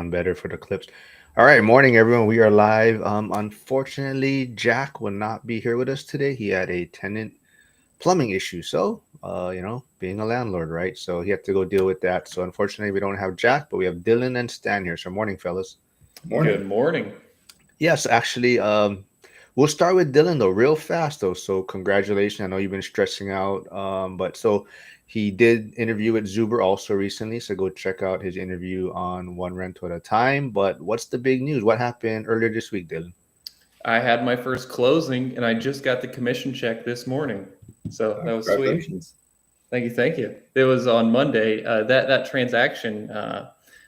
sound better for the clips. All right, morning everyone. We are live. Unfortunately, Jack will not be here with us today. He had a tenant plumbing issue. So, being a landlord, right? So he had to go deal with that. So unfortunately, we don't have Jack, but we have Dylan and Stan here. So morning, fellas. Morning. Good morning. Yes, actually, we'll start with Dylan though, real fast though. So congratulations. I know you've been stressing out. But so he did interview with Zuber also recently. So go check out his interview on One Rental at a Time. But what's the big news? What happened earlier this week, Dylan? I had my first closing and I just got the commission check this morning. So that was sweet. Congratulations. Thank you. Thank you. It was on Monday. That transaction,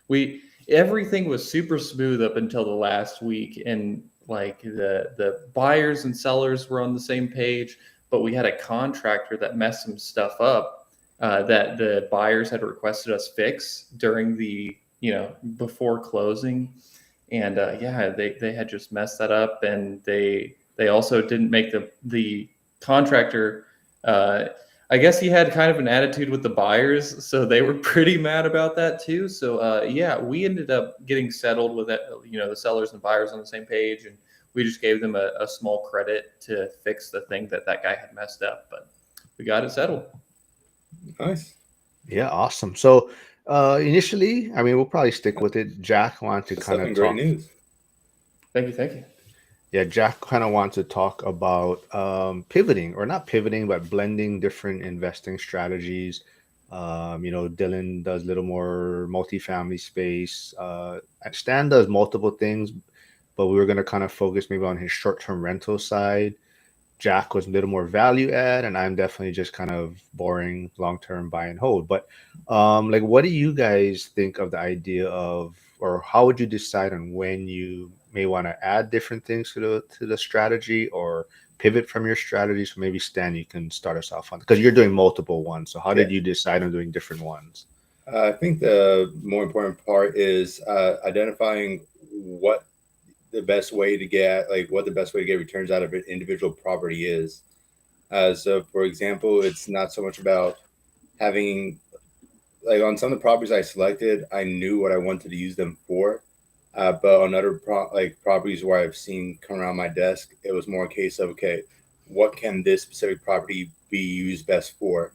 we everything was super smooth up until the last week, and like the buyers and sellers were on the same page, but we had a contractor that messed some stuff up that the buyers had requested us fix during the before closing, and yeah, they had just messed that up, and they also didn't make the contractor. I guess he had kind of an attitude with the buyers, so they were pretty mad about that too. So yeah, we ended up getting settled with that, the sellers and buyers on the same page, and we just gave them a small credit to fix the thing that guy had messed up, but we got it settled. Nice. Yeah, awesome. So initially, I mean, we'll probably stick with it. Jack wanted to That's kind of definitely great talk. news. Thank you. Thank you. Yeah, Jack kind of wants to talk about pivoting or not pivoting, but blending different investing strategies. Dylan does a little more multifamily space. Stan does multiple things, but we were going to kind of focus maybe on his short-term rental side. Jack was a little more value add, and I'm definitely just kind of boring long-term buy and hold. But like, what do you guys think of the idea of, or how would you decide on when you may want to add different things to the strategy or pivot from your strategy? So maybe Stan, you can start us off on because you're doing multiple ones. So how Yeah. did you decide on doing different ones? I think the more important part is identifying what the best way to get, like, what the best way to get returns out of an individual property is. So, for example, it's not so much about having, like, on some of the properties I selected, I knew what I wanted to use them for. But on other properties where I've seen come around my desk, it was more a case of, okay, what can this specific property be used best for?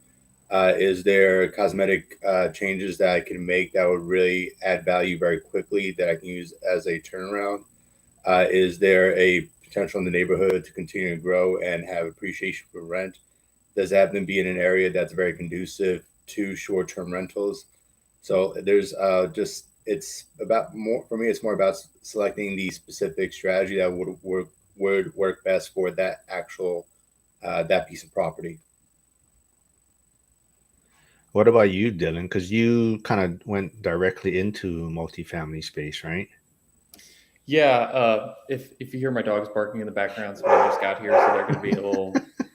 Is there cosmetic changes that I can make that would really add value very quickly that I can use as a turnaround? Is there a potential in the neighborhood to continue to grow and have appreciation for rent? Does it happen to be in an area that's very conducive to short-term rentals? So there's just it's about more for me. It's more about selecting the specific strategy that would work best for that actual that piece of property. What about you, Dylan? Because you kind of went directly into multifamily space, right? Yeah, if you hear my dogs barking in the background, somebody just got here, so they're going to be a little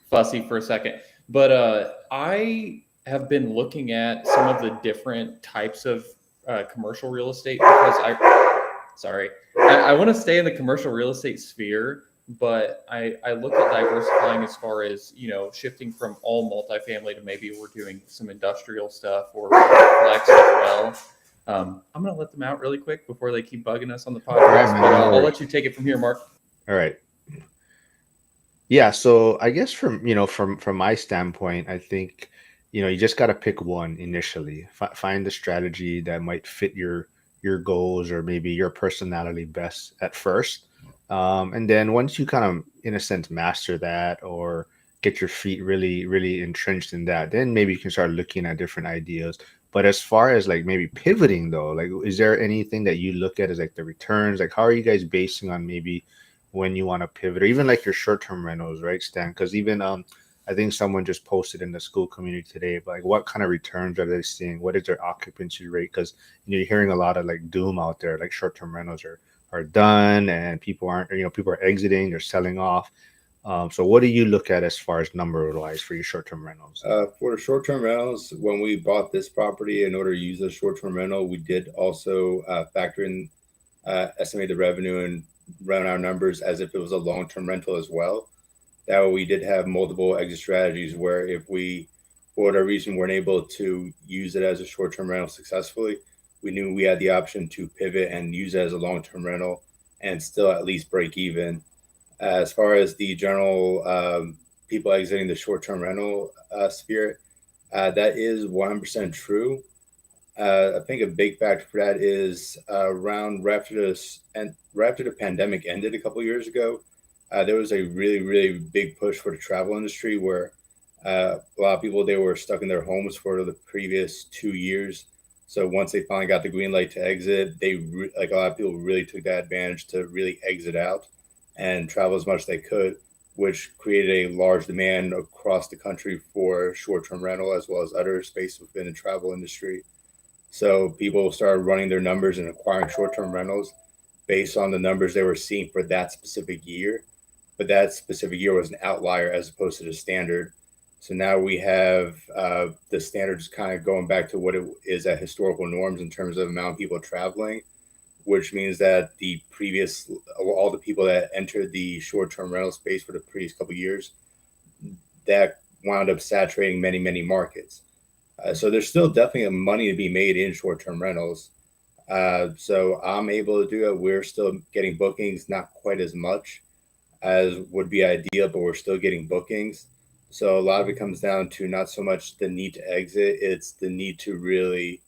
fussy for a second. But I have been looking at some of the different types of commercial real estate because I want to stay in the commercial real estate sphere, but I look at diversifying as far as shifting from all multifamily to maybe we're doing some industrial stuff or flex as well. I'm going to let them out really quick before they keep bugging us on the All right, podcast, man. but No I'll worries. let you take it from here, Mark. All right. Yeah, so I guess from my standpoint, I think you just got to pick one initially. Find the strategy that might fit your goals or maybe your personality best at first. And then once you kind of in a sense master that or get your feet really really entrenched in that, then maybe you can start looking at different ideas. But as far as like maybe pivoting though, like is there anything that you look at as like the returns? Like how are you guys basing on maybe when you want to pivot or even like your short-term rentals, right, Stan? Because even I think someone just posted in the school community today, but like what kind of returns are they seeing? What is their occupancy rate? Because you're hearing a lot of like doom out there, like short-term rentals are done and people aren't, people are exiting, they're selling off. So what do you look at as far as number wise for your short-term rentals? For short-term rentals, when we bought this property, in order to use a short-term rental, we did also factor in estimate the revenue and run our numbers as if it was a long-term rental as well. That way, we did have multiple exit strategies where if we, for whatever reason, weren't able to use it as a short-term rental successfully, we knew we had the option to pivot and use it as a long-term rental and still at least break even. As far as the general people exiting the short-term rental sphere, that is 100% true. I think a big factor for that is around right after the pandemic ended a couple years ago, there was a really, really big push for the travel industry where a lot of people, they were stuck in their homes for the previous 2 years. So once they finally got the green light to exit, like a lot of people really took that advantage to really exit out and travel as much as they could, which created a large demand across the country for short-term rental as well as other space within the travel industry. So people started running their numbers and acquiring short-term rentals based on the numbers they were seeing for that specific year. But that specific year was an outlier as opposed to the standard. So now we have the standards kind of going back to what it is at historical norms in terms of the amount of people traveling, which means that all the people that entered the short-term rental space for the previous couple of years, that wound up saturating many, many markets. So there's still definitely money to be made in short-term rentals. So I'm able to do it. We're still getting bookings, not quite as much as would be ideal, but we're still getting bookings. So a lot of it comes down to not so much the need to exit, it's the need to really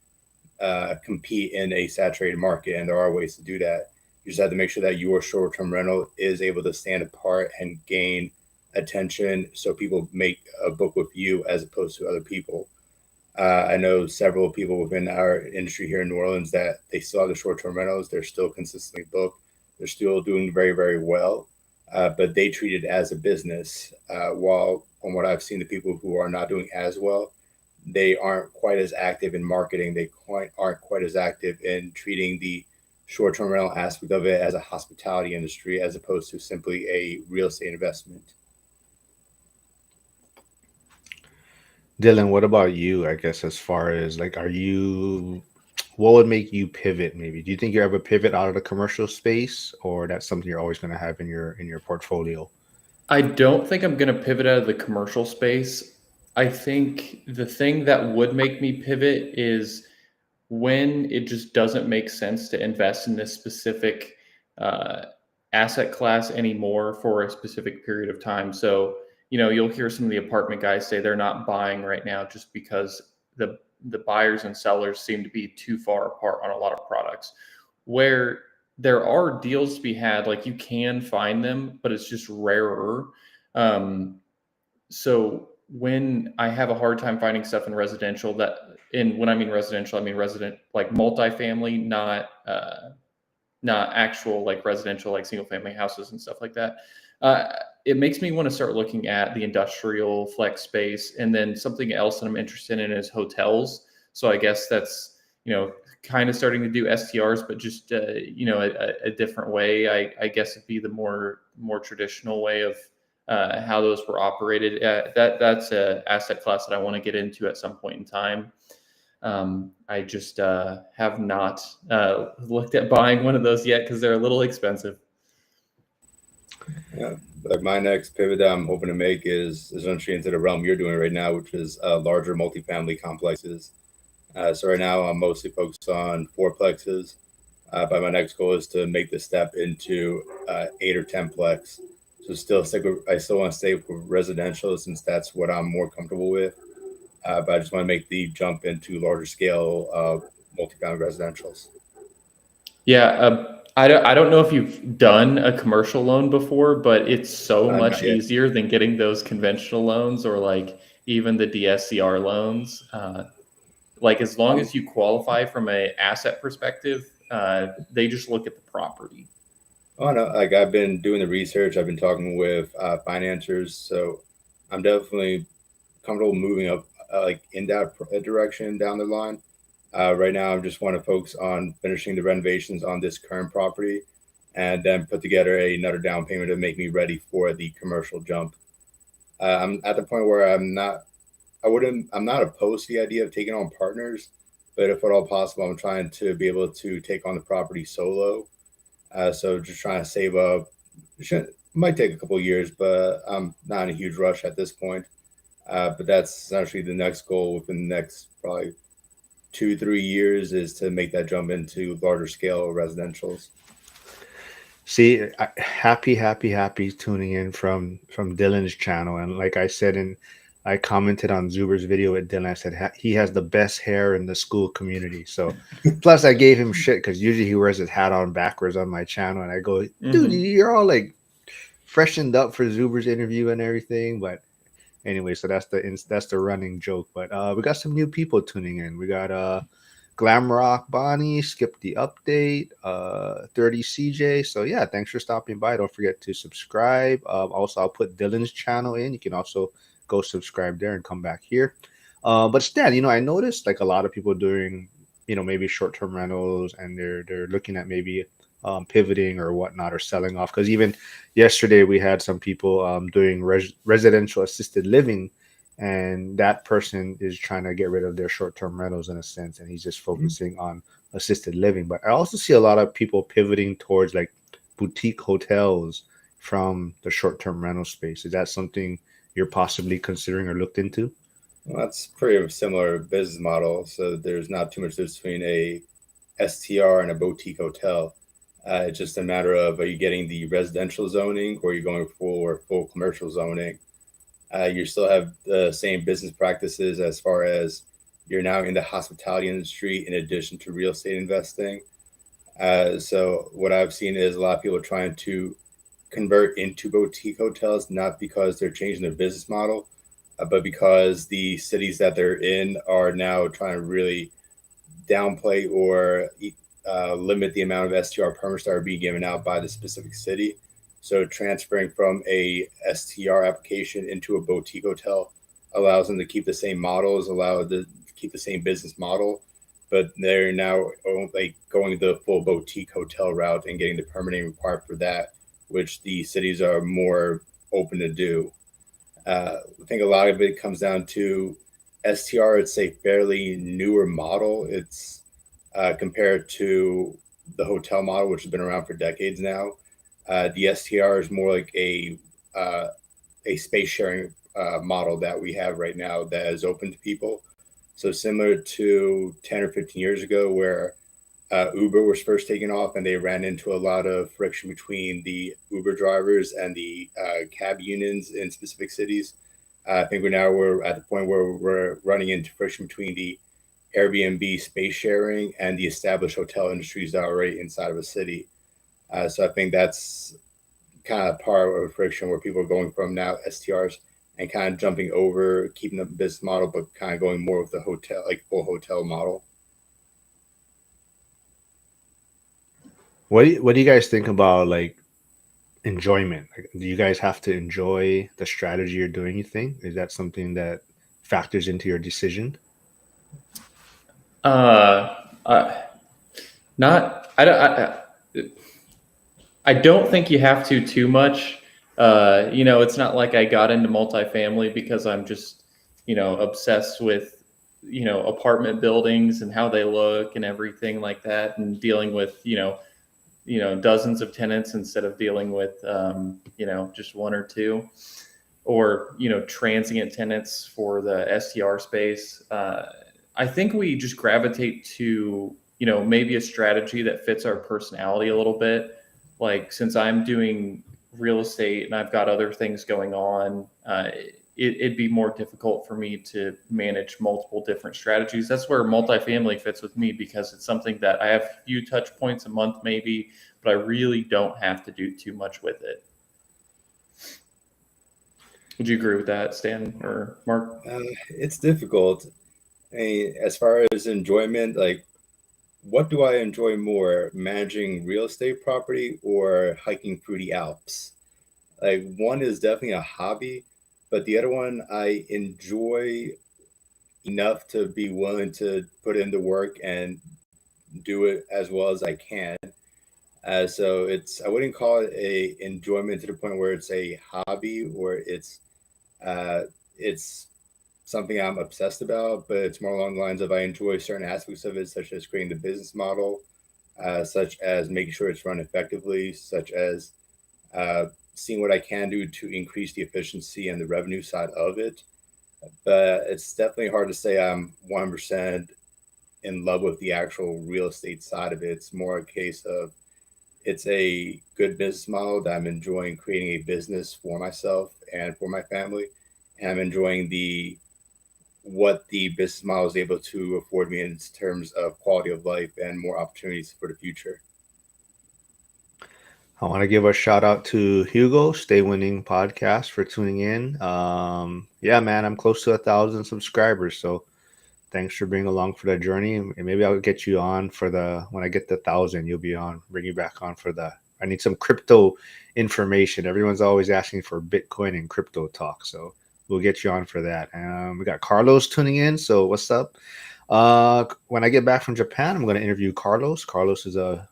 compete in a saturated market. And there are ways to do that. You just have to make sure that your short-term rental is able to stand apart and gain attention so people make a book with you as opposed to other people. I know several people within our industry here in New Orleans that they still have the short-term rentals. They're still consistently booked. They're still doing very, very well, but they treat it as a business. While from what I've seen, the people who are not doing as well, they aren't quite as active in marketing. They aren't quite as active in treating the short-term rental aspect of it as a hospitality industry as opposed to simply a real estate investment. Dylan, what about you? I guess as far as like, what would make you pivot? Maybe do you think you ever pivot out of the commercial space, or that's something you're always going to have in your portfolio? I don't think I'm going to pivot out of the commercial space. I think the thing that would make me pivot is when it just doesn't make sense to invest in this specific uh, asset class anymore for a specific period of time. So, you'll hear some of the apartment guys say they're not buying right now just because the buyers and sellers seem to be too far apart on a lot of products. Where there are deals to be had, like you can find them, but it's just rarer. Um, so when I have a hard time finding stuff in residential, when I mean residential, I mean resident like multifamily, not actual like residential like single family houses and stuff like that. It makes me want to start looking at the industrial flex space, and then something else that I'm interested in is hotels. So I guess that's kind of starting to do STRs, but just a different way. I guess it'd be the more traditional way of how those were operated. That's a asset class that I want to get into at some point in time. I just have not looked at buying one of those yet because they're a little expensive. Yeah, like my next pivot that I'm hoping to make is essentially into the realm you're doing right now, which is larger multifamily complexes. So right now I'm mostly focused on fourplexes, but my next goal is to make the step into 8 or 10 plex. So I still want to stay with residential since that's what I'm more comfortable with. But I just want to make the jump into larger scale multifamily residentials. Yeah, I don't know if you've done a commercial loan before, but it's so Not much yet. easier than getting those conventional loans or like even the DSCR loans. Like as long Um, as you qualify from a asset perspective, they just look at the property. oh no, like I've been doing the research. I've been talking with financiers, so I'm definitely comfortable moving up like in that direction down the line. Right now, I just want to focus on finishing the renovations on this current property, and then put together another down payment to make me ready for the commercial jump. I'm at the point where I'm not opposed to the idea of taking on partners, but if at all possible, I'm trying to be able to take on the property solo. So just trying to save up. Might take a couple of years, but I'm not in a huge rush at this point. But that's essentially the next goal within the next probably 2-3 years is to make that jump into larger scale residentials. See, happy tuning in from Dylan's channel, and like I said, I commented on Zuber's video with Dylan. I said he has the best hair in the school community. So, plus I gave him shit because usually he wears his hat on backwards on my channel, and I go, dude, you're all like freshened up for Zuber's interview and everything. But anyway, so that's the running joke. But we got some new people tuning in. We got Glam Rock Bonnie, Skip the Update, 30 CJ. So yeah, thanks for stopping by. Don't forget to subscribe. Also, I'll put Dylan's channel in. You can also go subscribe there and come back here. But Stan, I noticed like a lot of people doing, maybe short-term rentals, and they're looking at maybe pivoting or whatnot, or selling off. Because even yesterday we had some people doing residential assisted living, and that person is trying to get rid of their short-term rentals in a sense, and he's just focusing on assisted living. But I also see a lot of people pivoting towards like boutique hotels from the short-term rental space. Is that something you're possibly considering or looked into? Well, that's pretty similar business model. So there's not too much difference between a STR and a boutique hotel. It's just a matter of, are you getting the residential zoning or are you going for full commercial zoning? You still have the same business practices as far as you're now in the hospitality industry in addition to real estate investing. So what I've seen is a lot of people trying to convert into boutique hotels, not because they're changing their business model, but because the cities that they're in are now trying to really downplay or limit the amount of STR permits that are being given out by the specific city. So transferring from a STR application into a boutique hotel allows them to keep the same models, allow to keep the same business model, but they're now like going the full boutique hotel route and getting the permitting required for that, which the cities are more open to do. I think a lot of it comes down to STR. It's a fairly newer model. It's compared to the hotel model, which has been around for decades now. The STR is more like a space sharing model that we have right now that is open to people. So similar to 10 or 15 years ago, where Uber was first taking off, and they ran into a lot of friction between the Uber drivers and the cab unions in specific cities. I think we're at the point where we're running into friction between the Airbnb space sharing and the established hotel industries that are already inside of a city. So I think that's kind of part of a friction where people are going from now STRs and kind of jumping over, keeping the business model, but kind of going more with the hotel, like full hotel model. What do you guys think about like enjoyment? Like, do you guys have to enjoy the strategy you're doing, you think? Is that something that factors into your decision? Uh, uh, not. I don't think you have to too much. It's not like I got into multifamily because I'm just, obsessed with, apartment buildings and how they look and everything like that, and dealing with, dozens of tenants instead of dealing with, just one or two, or, transient tenants for the STR space. I think we just gravitate to, maybe a strategy that fits our personality a little bit. Like, since I'm doing real estate and I've got other things going on, it'd be more difficult for me to manage multiple different strategies. That's where multifamily fits with me, because it's something that I have a few touch points a month maybe, but I really don't have to do too much with it. Would you agree with that, Stan or Mark? It's difficult. I mean, as far as enjoyment, like, what do I enjoy more, managing real estate property or hiking through the Alps? Like, one is definitely a hobby, but the other one I enjoy enough to be willing to put in the work and do it as well as I can. So I wouldn't call it a enjoyment to the point where it's a hobby or uh, it's something I'm obsessed about, but it's more along the lines of I enjoy certain aspects of it, such as creating the business model, such as making sure it's run effectively, such as seeing what I can do to increase the efficiency and the revenue side of it. But it's definitely hard to say I'm 100% in love with the actual real estate side of it. It's more a case of it's a good business model that I'm enjoying creating a business for myself and for my family. And I'm enjoying the what the business model is able to afford me in terms of quality of life and more opportunities for the future. I want to give a shout out to Hugo, Stay Winning Podcast, for tuning in. Yeah, man, I'm close to 1,000 subscribers, so thanks for being along for the journey. And maybe I'll get you on for the when I get the 1,000, you'll be on. Bring you back on for the. I need some crypto information. Everyone's always asking for Bitcoin and crypto talk, so we'll get you on for that. We got Carlos tuning in. So what's up? When I get back from Japan, I'm going to interview Carlos. Carlos is a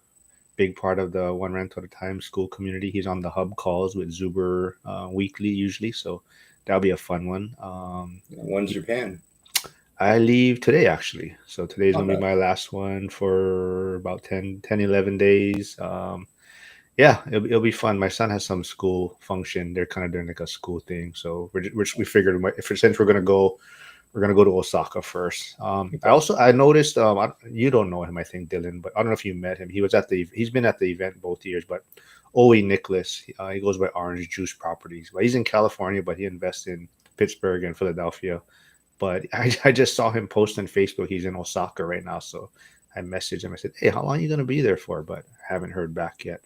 big part of the One Rental at a Time school community. He's on the hub calls with Zuber weekly usually, so that'll be a fun one. When's Japan? I leave today actually. So today's going to be Okay. my last one for about 11 days. Yeah, it'll be fun. My son has some school function. They're kind of doing like a school thing. So we figured since we're gonna go to Osaka first. Okay. I noticed you don't know him, I think, Dylan, but I don't know if you met him. He's been at the event both years, but Owe Nicholas, he goes by Orange Juice Properties. But he's in California, but he invests in Pittsburgh and Philadelphia. But I just saw him post on Facebook. He's in Osaka right now, so I messaged him. I said, "Hey, how long are you gonna be there for?" But I haven't heard back yet.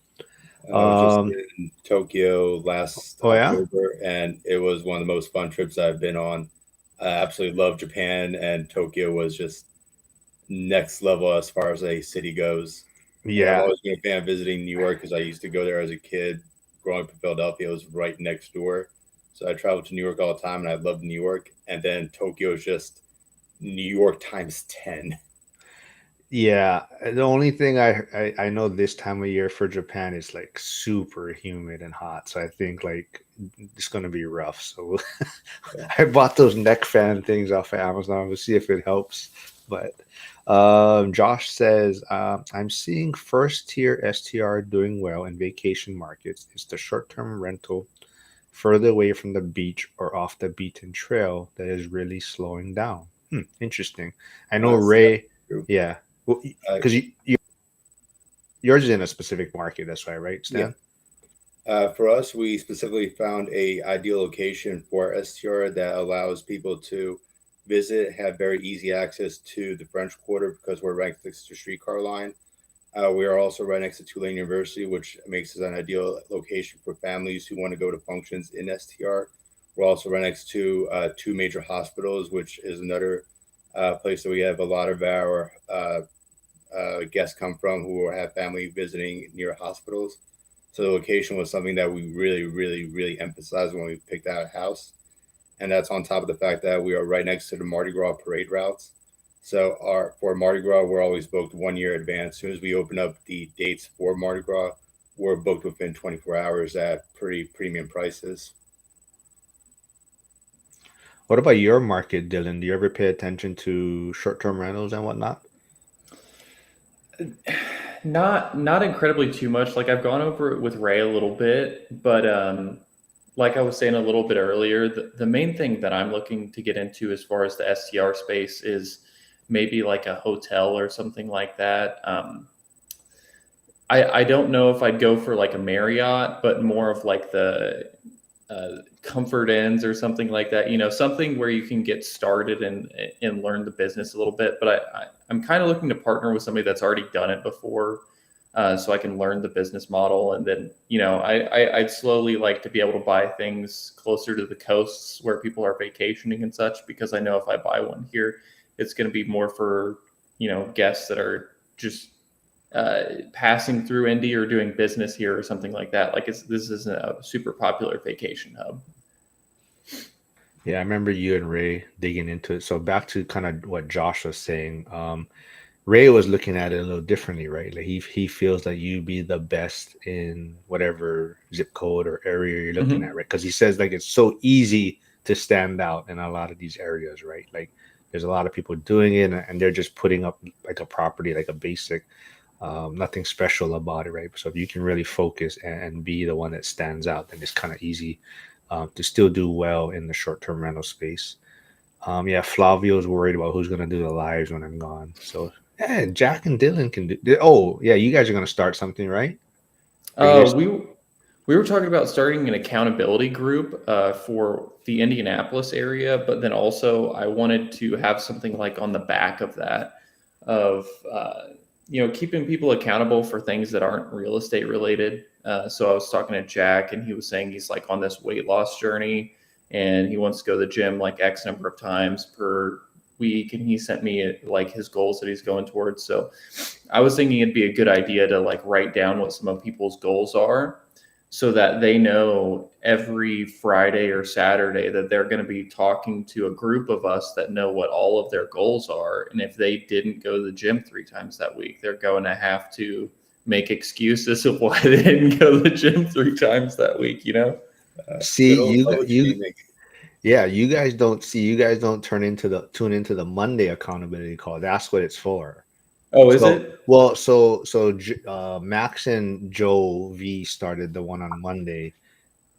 I was just Um, in Tokyo last oh yeah, October, and it was one of the most fun trips I've been on. I absolutely love Japan, and Tokyo was just next level as far as a city goes. And I've yeah. always been a fan of visiting New York because I used to go there as a kid. Growing up in Philadelphia, it was right next door. So I traveled to New York all the time, and I loved New York. And then Tokyo is just New York times 10. Yeah, the only thing I know this time of year for Japan is like super humid and hot. So I think like it's gonna be rough. So Yeah. I bought those neck fan things off of Amazon. We'll see if it helps. But Josh says, I'm seeing first tier STR doing well in vacation markets. It's the short-term rental further away from the beach or off the beaten trail that is really slowing down. Interesting. I know That's Ray, true. yeah. Well, Uh, because yours is in a specific market. That's why, right, yeah. Stan? For us, we specifically found a ideal location for STR that allows people to visit, have very easy access to the French Quarter because we're right next to streetcar line. We are also right next to Tulane University, which makes us an ideal location for families who want to go to functions in STR. We're also right next to two major hospitals, which is another place that we have a lot of our guests come from who have family visiting near hospitals. So the location was something that we really, really, really emphasized when we picked out a house. And that's on top of the fact that we are right next to the Mardi Gras parade routes. So for Mardi Gras, we're always booked 1 year in advance. As soon as we open up the dates for Mardi Gras, we're booked within 24 hours at pretty premium prices. What about your market, Dylan? Do you ever pay attention to short-term rentals and whatnot? Not incredibly too much. Like I've gone over it with Ray a little bit, but like I was saying a little bit earlier, the main thing that I'm looking to get into as far as the STR space is maybe like a hotel or something like that. I don't know if I'd go for like a Marriott, but more of like the comfort inns or something like that. You know, something where you can get started and learn the business a little bit. But I'm kind of looking to partner with somebody that's already done it before, so I can learn the business model. And then, you know, I'd slowly like to be able to buy things closer to the coasts where people are vacationing and such, because I know if I buy one here, it's going to be more for, you know, guests that are just passing through Indy or doing business here or something like that. Like this is a super popular vacation hub. Yeah, I remember you and Ray digging into it. So back to kind of what Josh was saying. Ray was looking at it a little differently, right? Like he feels like you be the best in whatever zip code or area you're looking at, Mm-hmm. right? Because he says like it's so easy to stand out in a lot of these areas, right? Like there's a lot of people doing it and they're just putting up like a property, like a basic, nothing special about it, right? So if you can really focus and be the one that stands out, then it's kind of easy to still do well in the short-term rental space. Yeah, Flavio's worried about who's gonna do the lives when I'm gone. So Yeah, Jack and Dylan can do. Oh, yeah, you guys are gonna start something, right? Or you Uh, guys? we were talking about starting an accountability group for the Indianapolis area, but then also I wanted to have something like on the back of that of keeping people accountable for things that aren't real estate related. So I was talking to Jack, and he was saying he's like on this weight loss journey, and he wants to go to the gym like X number of times per week, and he sent me like his goals that he's going towards. So I was thinking it'd be a good idea to like write down what some of people's goals are so that they know every Friday or Saturday that they're going to be talking to a group of us that know what all of their goals are. And if they didn't go to the gym 3 times that week, they're going to have to make excuses of why they didn't go to the gym 3 times that week, you know? See, Good old public shaming. yeah, you guys don't tune into the Monday accountability call. That's what it's for. Oh, is So, it? well, Max and Joe V started the one on Monday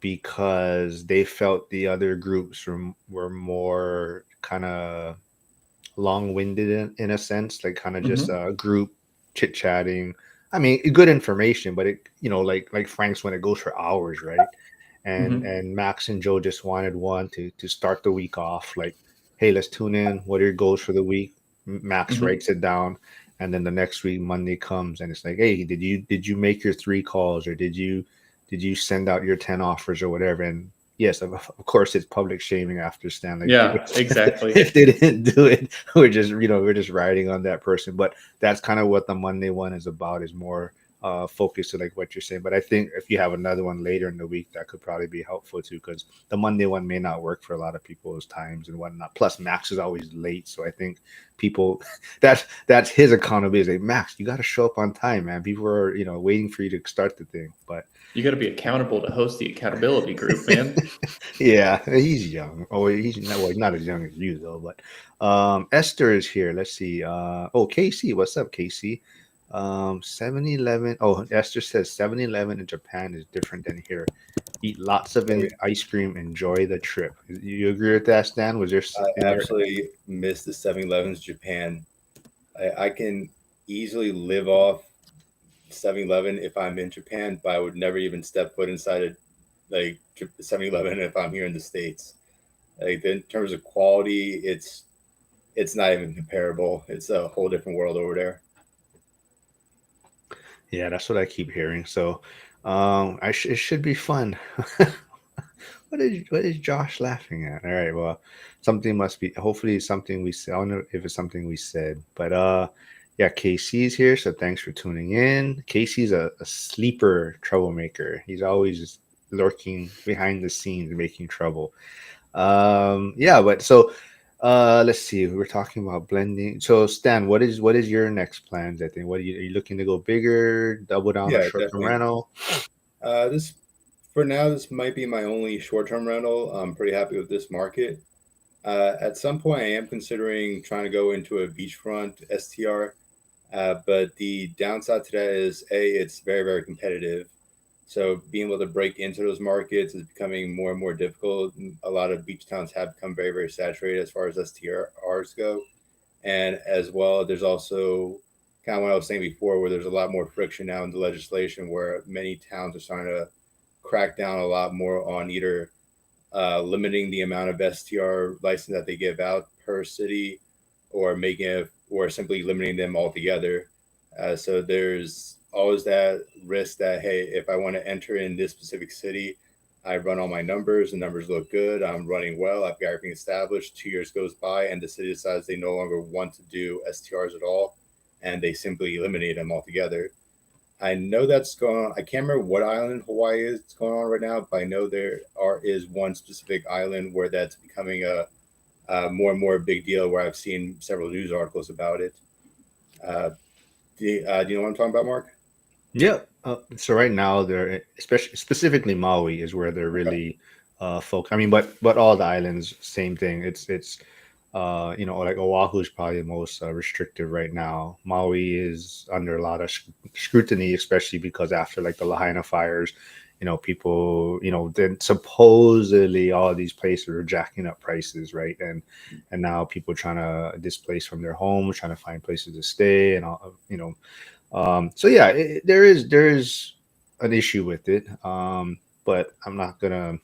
because they felt the other groups were more kind of long-winded in a sense, like kind of just Mm-hmm. a group chit-chatting. I mean, good information, but it, like Frank's when it goes for hours, right? and Mm-hmm. and Max and Joe just wanted one to start the week off like, hey, let's tune in. What are your goals for the week? Max Mm-hmm. writes it down, and then the next week Monday comes and it's like, hey, did you make your 3 calls, or did you send out your 10 offers or whatever? And yes, of course, it's public shaming after Stan. Like Yeah, exactly. if they didn't do it, we're just riding on that person. But that's kind of what the Monday one is about. Is more focus to like what you're saying. But I think if you have another one later in the week, that could probably be helpful too, because the Monday one may not work for a lot of people's times and whatnot. Plus, Max is always late, so I think people that's his accountability. Is like, Max, you got to show up on time, man. People are waiting for you to start the thing. But You got to be accountable to host the accountability group, man. yeah, he's young. Oh, he's not as young as you though. But Esther is here. Let's see. Oh, Casey, what's up, Casey? 7-Eleven. Oh, Esther says 7-Eleven in Japan is different than here. Eat lots of Oh yeah, ice cream. Enjoy the trip. You agree with that, Stan? Was there I in there? absolutely miss the 7-Elevens Japan. I can easily live off 7-Eleven if I'm in Japan, but I would never even step foot inside a like 7-Eleven if I'm here in the States. Like in terms of quality, it's not even comparable. It's a whole different world over there. Yeah, that's what I keep hearing. So, it should be fun. What is Josh laughing at? All right, well, something must be. Hopefully, it's something we said. I don't know if it's something we said, but yeah, KC's here, so thanks for tuning in. Casey's a sleeper troublemaker. He's always lurking behind the scenes, making trouble. Yeah, but so let's see. We were talking about blending. So Stan, what is your next plans? I think. What are you looking to go bigger, double down on Yeah, short-term definitely. rental? This for now, this might be my only short-term rental. I'm pretty happy with this market. At some point, I am considering trying to go into a beachfront STR. But the downside to that is it's very, very competitive. So being able to break into those markets is becoming more and more difficult. A lot of beach towns have become very, very saturated as far as STRs go. And as well, there's also kind of what I was saying before, where there's a lot more friction now in the legislation, where many towns are starting to crack down a lot more on either limiting the amount of STR license that they give out per city, or making it, or simply limiting them altogether. So there's always that risk that, hey, if I want to enter in this specific city, I run all my numbers, the numbers look good, I'm running well, I've got everything established. 2 years goes by, and the city decides they no longer want to do STRs at all, and they simply eliminate them altogether. I know that's going on. I can't remember what island Hawaii is going on right now, but I know is one specific island where that's becoming a more and more big deal. Where I've seen several news articles about it. Uh, do you know what I'm talking about, Mark? Yeah. So right now they're especially specifically Maui is where they're Okay. really folk. I mean, but all the islands, same thing. It's like Oahu is probably the most restrictive right now. Maui is under a lot of scrutiny, especially because after like the Lahaina fires, people, then supposedly all these places are jacking up prices, right? And now people trying to displace from their homes, trying to find places to stay, and so yeah, there is an issue with it, but I'm not gonna,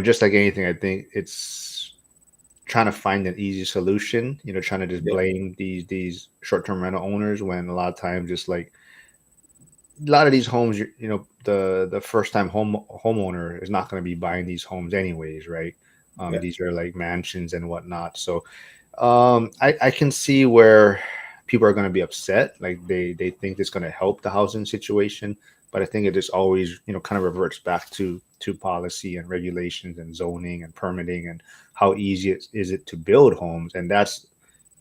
just like anything, I think it's trying to find an easy solution, trying to just Yeah, blame these short-term rental owners, when a lot of times, just like a lot of these homes, the first time homeowner is not going to be buying these homes anyways, right? yeah, These are like mansions and whatnot. So I can see where people are going to be upset. Like they think it's going to help the housing situation, but I think it just always, kind of reverts back to policy and regulations and zoning and permitting, and how easy is it to build homes. And that's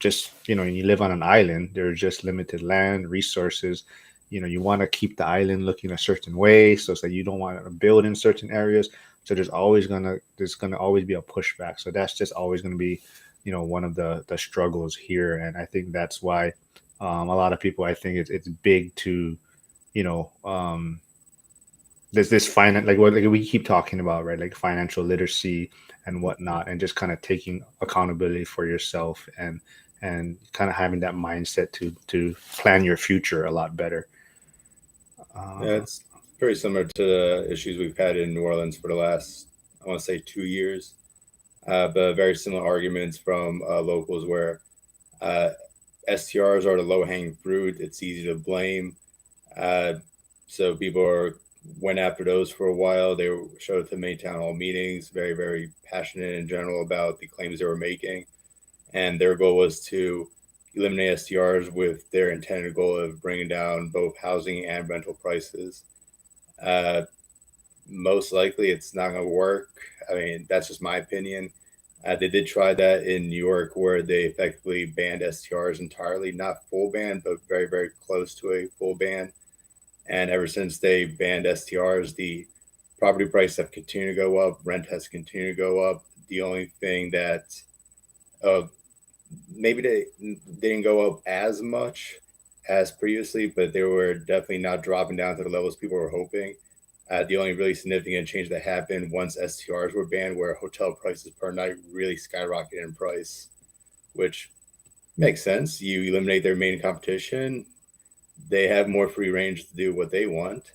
just, you live on an island, there's just limited land resources. You want to keep the island looking a certain way, so it's like you don't want to build in certain areas. So there's gonna always be a pushback. So that's just always going to be, one of the struggles here. And I think that's why, a lot of people, I think it's big to, you know there's this finance, like what, like we keep talking about, right? Like financial literacy and whatnot, and just kind of taking accountability for yourself, and kind of having that mindset to plan your future a lot better. yeah. uh, It's very similar to the issues we've had in New Orleans for the last, I want to say, 2 years. But very similar arguments from locals where uh, STRs are the low hanging fruit. It's easy to blame. Uh, so people went after those for a while. They showed up to many town hall meetings, very, very passionate in general about the claims they were making. And their goal was to eliminate STRs with their intended goal of bringing down both housing and rental prices. Uh, Most likely it's not going to work. I mean, that's just my opinion. They did try that in New York, where they effectively banned STRs entirely, not full ban, but very, very close to a full ban. And ever since they banned STRs, the property prices have continued to go up, rent has continued to go up. The only thing that uh, maybe they didn't go up as much as previously, but they were definitely not dropping down to the levels people were hoping. The only really significant change that happened once STRs were banned, where hotel prices per night really skyrocketed in price, which makes sense. You eliminate their main competition, they have more free range to do what they want,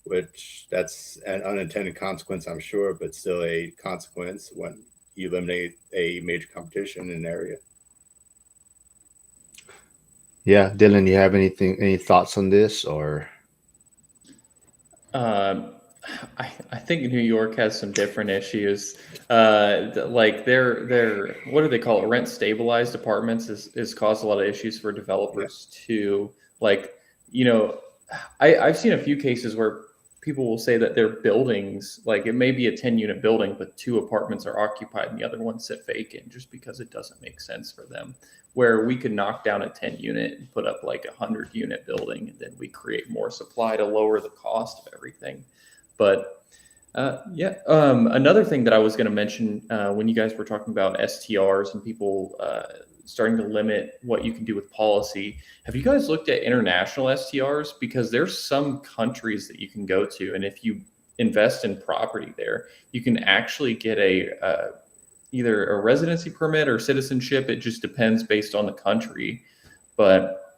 which that's an unintended consequence, I'm sure, but still a consequence when you eliminate a major competition in an area. yeah, Dylan, you have any thoughts on this, or? Um, I think New York has some different issues. Like their what do they call it? Rent stabilized apartments is caused a lot of issues for Yeah, developers too. Like, you know, I've seen a few cases where people will say that their buildings, like it may be a 10-unit building, but two apartments are occupied and the other one sit vacant just because it doesn't make sense for them. Where we could knock down a 10 unit and put up like a 100-unit building, and then we create more supply to lower the cost of everything. But yeah, another thing that I was going to mention when you guys were talking about STRs and people starting to limit what you can do with policy, have you guys looked at international STRs? Because there's some countries that you can go to, and if you invest in property there, you can actually get a either a residency permit or citizenship. It just depends based on the country. But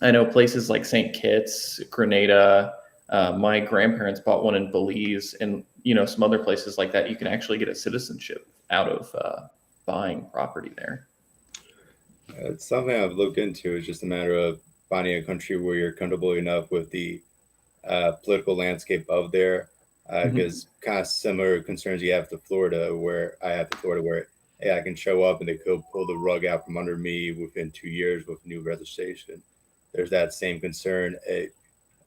I know places like St. Kitts, Grenada. My grandparents bought one in Belize, and some other places like that. You can actually get a citizenship out of buying property there. it's something I've looked into. It's just a matter of finding a country where you're comfortable enough with the political landscape of there, Mhm. because kind of similar concerns you have to Florida, where I have to Florida, where hey, I can show up and they could pull the rug out from under me within 2 years with new registration. There's that same concern.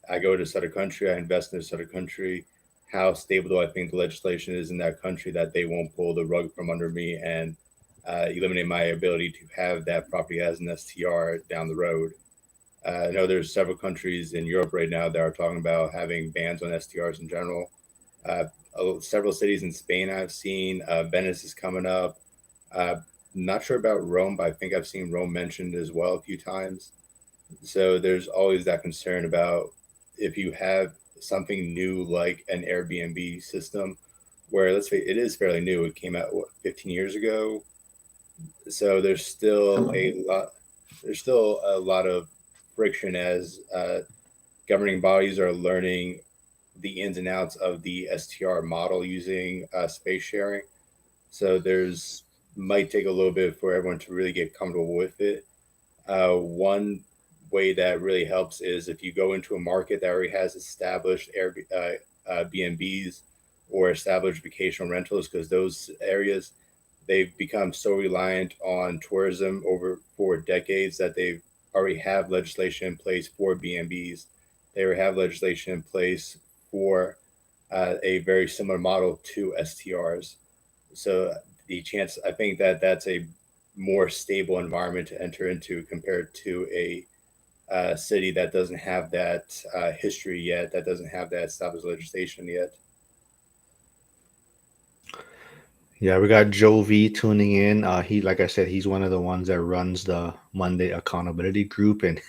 I go to a certain country, I invest in a certain country. How stable do I think the legislation is in that country that they won't pull the rug from under me and eliminate my ability to have that property as an STR down the road? I know there's several countries in Europe right now that are talking about having bans on STRs in general. Uh, Several cities in Spain I've seen. Venice is coming up. Uh, Not sure about Rome, but I think I've seen Rome mentioned as well a few times. So there's always that concern about if you have something new like an Airbnb system, where let's say it is fairly new. It came out 15 years ago, so there's still a lot of friction as governing bodies are learning the ins and outs of the STR model using space sharing. So there's might take a little bit for everyone to really get comfortable with it. One way that really helps is if you go into a market that already has established B&Bs or established vacation rentals, because those areas, they've become so reliant on tourism over for decades that they already have legislation in place for B&Bs. They already have legislation in place for a very similar model to STRs. So the chance, I think that that's a more stable environment to enter into compared to a city that doesn't have that history yet, that doesn't have that established legislation yet. Yeah, we got Joe V tuning in. He, like I said, he's one of the ones that runs the Monday accountability group, and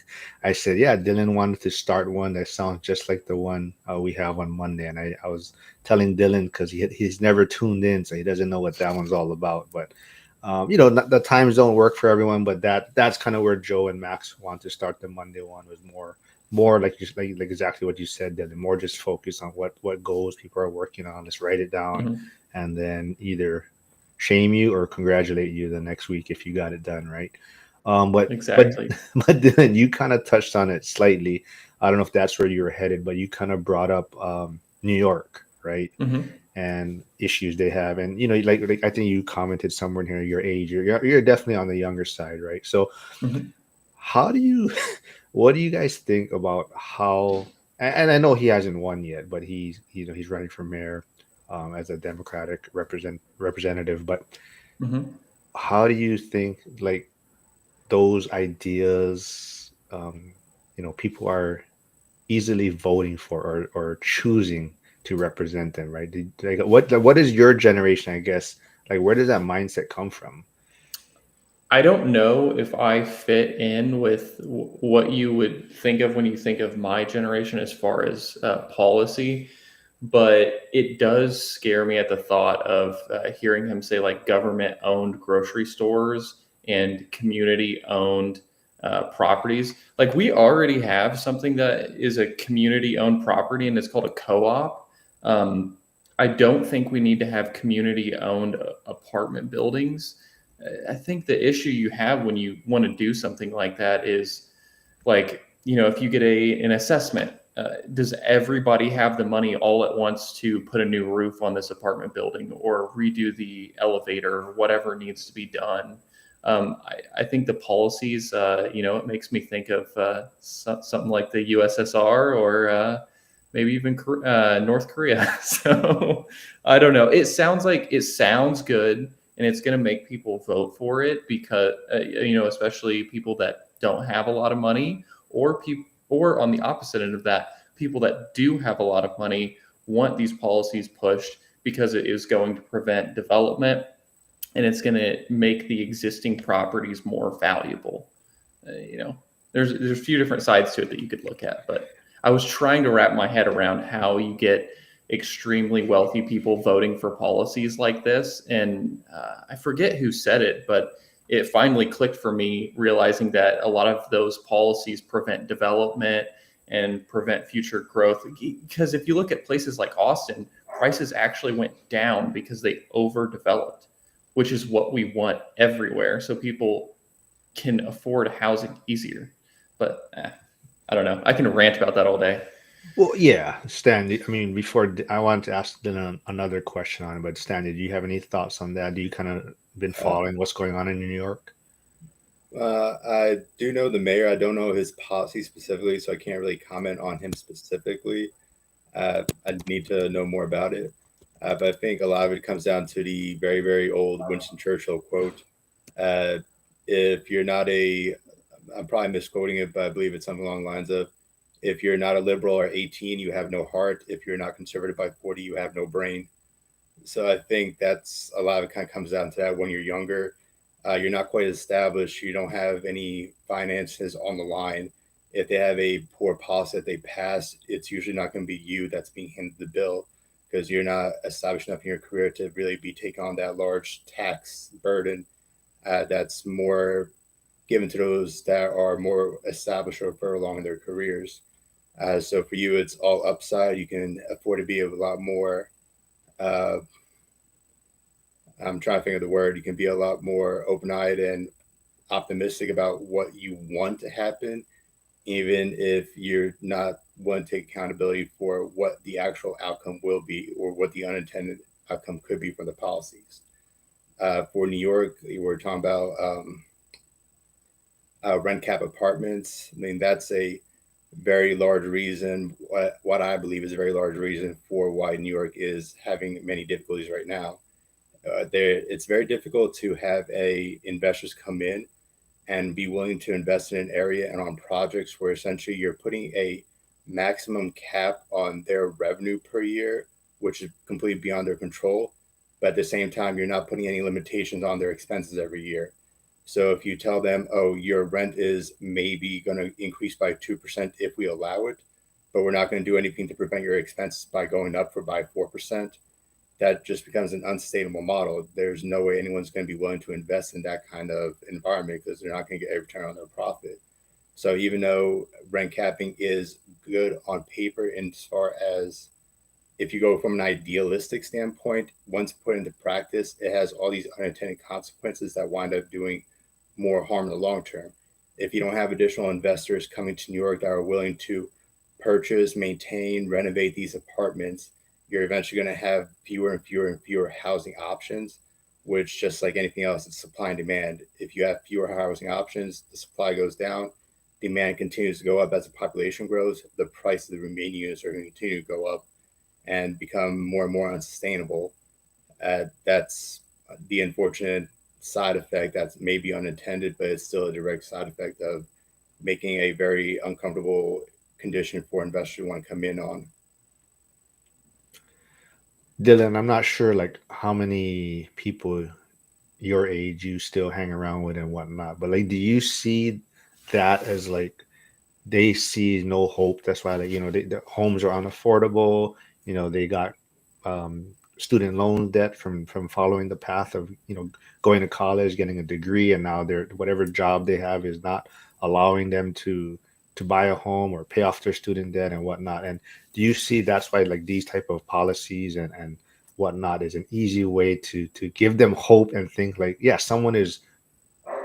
I said, yeah, Dylan wanted to start one that sounds just like the one we have on Monday, and I was telling Dylan because he's never tuned in, so he doesn't know what that one's all about. But the times don't work for everyone, but that's kind of where Joe and Max want to start the Monday one, was more like just like exactly what you said, Dylan, more just focus on what goals people are working on. Let's write it down Mhm. and then either shame you or congratulate you the next week if you got it done right. But Exactly. but then you kind of touched on it slightly. I don't know if that's where you were headed, but you kind of brought up New York, right? Hmm. And issues they have, and like I think you commented somewhere in here, your age, you're definitely on the younger side, right? So Hmm. how do you, what do you guys think about how? And I know he hasn't won yet, but he's running for mayor as a Democratic representative. But Hmm. how do you think like those ideas, people are easily voting for or choosing to represent them, right? Like, what is your generation, I guess? Like, where does that mindset come from? I don't know if I fit in with what you would think of when you think of my generation as far as policy, but it does scare me at the thought of hearing him say like government owned grocery stores and community owned properties. Like we already have something that is a community owned property and it's called a co op. Um, I don't think we need to have community owned apartment buildings. I think the issue you have when you want to do something like that is like, if you get an assessment, does everybody have the money all at once to put a new roof on this apartment building or redo the elevator or whatever needs to be done? I think the policies, it makes me think of something like the USSR or maybe even North Korea. So I don't know. It sounds good and it's going to make people vote for it because, especially people that don't have a lot of money or people, or on the opposite end of that, people that do have a lot of money want these policies pushed because it is going to prevent development and it's going to make the existing properties more valuable. There's a few different sides to it that you could look at, but I was trying to wrap my head around how you get extremely wealthy people voting for policies like this, and I forget who said it, but it finally clicked for me, realizing that a lot of those policies prevent development and prevent future growth. Because if you look at places like Austin, prices actually went down because they overdeveloped, which is what we want everywhere. So people can afford housing easier. But I don't know. I can rant about that all day. Well, yeah, Stan. I mean, I wanted to ask Dylan another question on it, but Stan, do you have any thoughts on that? Do you kind of been Uh, following what's going on in New York? I do know the mayor. I don't know his policy specifically, so I can't really comment on him specifically. I need to know more about it. But I think a lot of it comes down to the very, very old Winston Churchill quote. Uh, if you're not I'm probably misquoting it, but I believe it's something along the lines of, if you're not a liberal or 18, you have no heart. If you're not conservative by 40, you have no brain. So I think that's a lot of it kind of comes down to that when you're younger. You're not quite established. You don't have any finances on the line. if they have a poor policy that they pass, it's usually not going to be you that's being handed the bill, because you're not established enough in your career to really be taking on that large tax burden that's more given to those that are more established or further along in their careers. So for you, it's all upside. You can afford to be a lot more. Uh, I'm trying to think of the word. You can be a lot more open-eyed and optimistic about what you want to happen, even if you're not willing to take accountability for what the actual outcome will be or what the unintended outcome could be from the policies. For New York, we're talking about rent cap apartments. I mean, that's a very large reason, what I believe is a very large reason for why New York is having many difficulties right now. It's very difficult to have investors come in and be willing to invest in an area and on projects where essentially you're putting a maximum cap on their revenue per year, which is completely beyond their control. But at the same time, you're not putting any limitations on their expenses every year. So if you tell them, oh, your rent is maybe going to increase by 2% if we allow it, but we're not going to do anything to prevent your expenses by going up by 4%, that just becomes an unsustainable model. There's no way anyone's going to be willing to invest in that kind of environment because they're not going to get a return on their profit. So even though rent capping is good on paper, in as far as if you go from an idealistic standpoint, once put into practice, it has all these unintended consequences that wind up doing more harm in the long term. If you don't have additional investors coming to New York that are willing to purchase, maintain, renovate these apartments, you're eventually going to have fewer and fewer and fewer housing options, which, just like anything else, it's supply and demand. If you have fewer housing options, the supply goes down, demand continues to go up as the population grows, the price of the remaining units are going to continue to go up and become more and more unsustainable. That's the unfortunate side effect that's maybe unintended, but it's still a direct side effect of making a very uncomfortable condition for investors who want to come in on. Dylan, I'm not sure like how many people your age you still hang around with and whatnot, but like, do you see that as like they see no hope? That's why, like, the homes are unaffordable. They got student loan debt from following the path of going to college, getting a degree, and now they're whatever job they have is not allowing them to buy a home or pay off their student debt and whatnot. And do you see that's why like these type of policies and whatnot is an easy way to give them hope and think like, yeah, someone is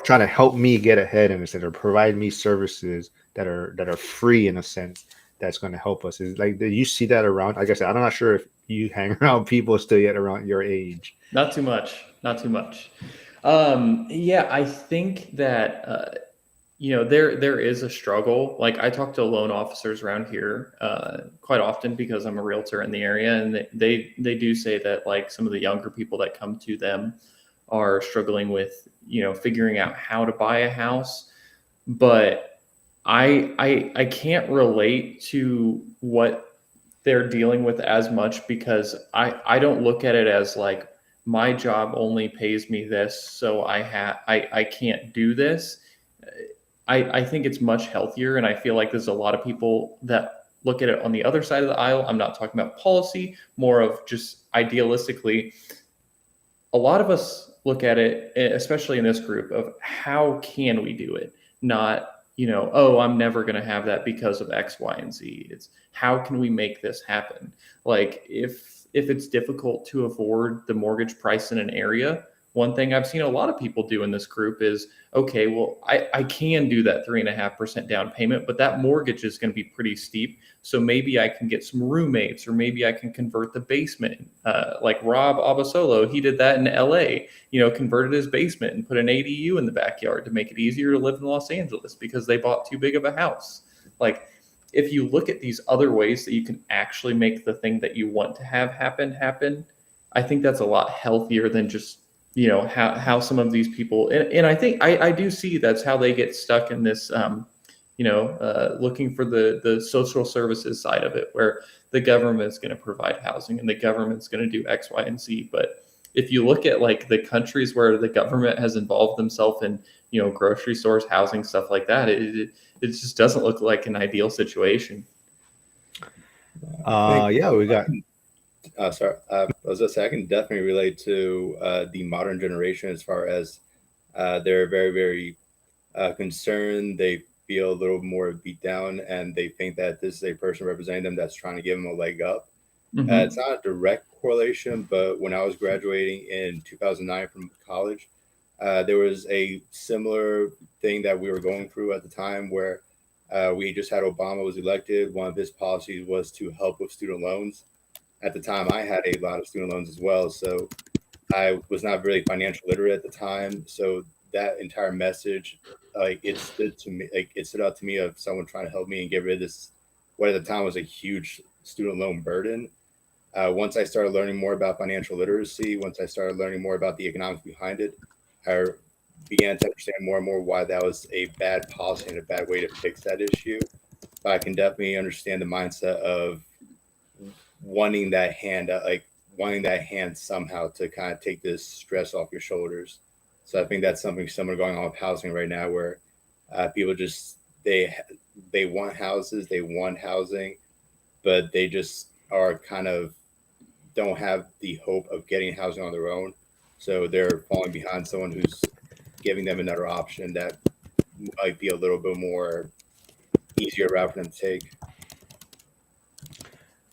trying to help me get ahead in a sense or provide me services that are free in a sense that's going to help us? Is like, do you see that around? Like I said, I'm not sure if you hang around people still yet around your age. Not too much. Not too much. Yeah, I think that there is a struggle. Like, I talk to loan officers around here quite often because I'm a realtor in the area, and they do say that like some of the younger people that come to them are struggling with figuring out how to buy a house. But I can't relate to what they're dealing with as much, because I don't look at it as like my job only pays me this, so I can't do this. I think it's much healthier, and I feel like there's a lot of people that look at it on the other side of the aisle. I'm not talking about policy, more of just idealistically. A lot of us look at it, especially in this group, of how can we do it? Not, oh, I'm never going to have that because of X, Y, and Z. It's how can we make this happen? Like, if it's difficult to afford the mortgage price in an area, one thing I've seen a lot of people do in this group is, okay, well, I can do that 3.5% down payment, but that mortgage is going to be pretty steep. So maybe I can get some roommates, or maybe I can convert the basement. Like Rob Abasolo, he did that in LA, converted his basement and put an ADU in the backyard to make it easier to live in Los Angeles because they bought too big of a house. Like, if you look at these other ways that you can actually make the thing that you want to have happen, I think that's a lot healthier than just how some of these people, and I think I do see that's how they get stuck in this looking for the social services side of it, where the government's going to provide housing and the government's going to do X, Y, and Z. But if you look at like the countries where the government has involved themselves in grocery stores, housing, stuff like that. It just doesn't look like an ideal situation. Yeah, we got. Sorry, I was gonna say I can definitely relate to the modern generation as far as they're very, very concerned. They feel a little more beat down, and they think that this is a person representing them that's trying to give them a leg up. It's not a direct correlation, but when I was graduating in 2009 from college, there was a similar thing that we were going through at the time where we just had Obama was elected. One of his policies was to help with student loans. At the time, I had a lot of student loans as well, so I was not really financial literate at the time. So that entire message, like it stood out to me of someone trying to help me and get rid of this, what at the time was a huge student loan burden. Once I started learning more about financial literacy, once I started learning more about the economics behind it, I began to understand more and more why that was a bad policy and a bad way to fix that issue. But I can definitely understand the mindset of wanting that hand, wanting that hand somehow to kind of take this stress off your shoulders. So I think that's something similar going on with housing right now, where people just they want houses, they want housing, but they just are kind of don't have the hope of getting housing on their own. So they're falling behind someone who's giving them another option that might be a little bit more easier route for them to take.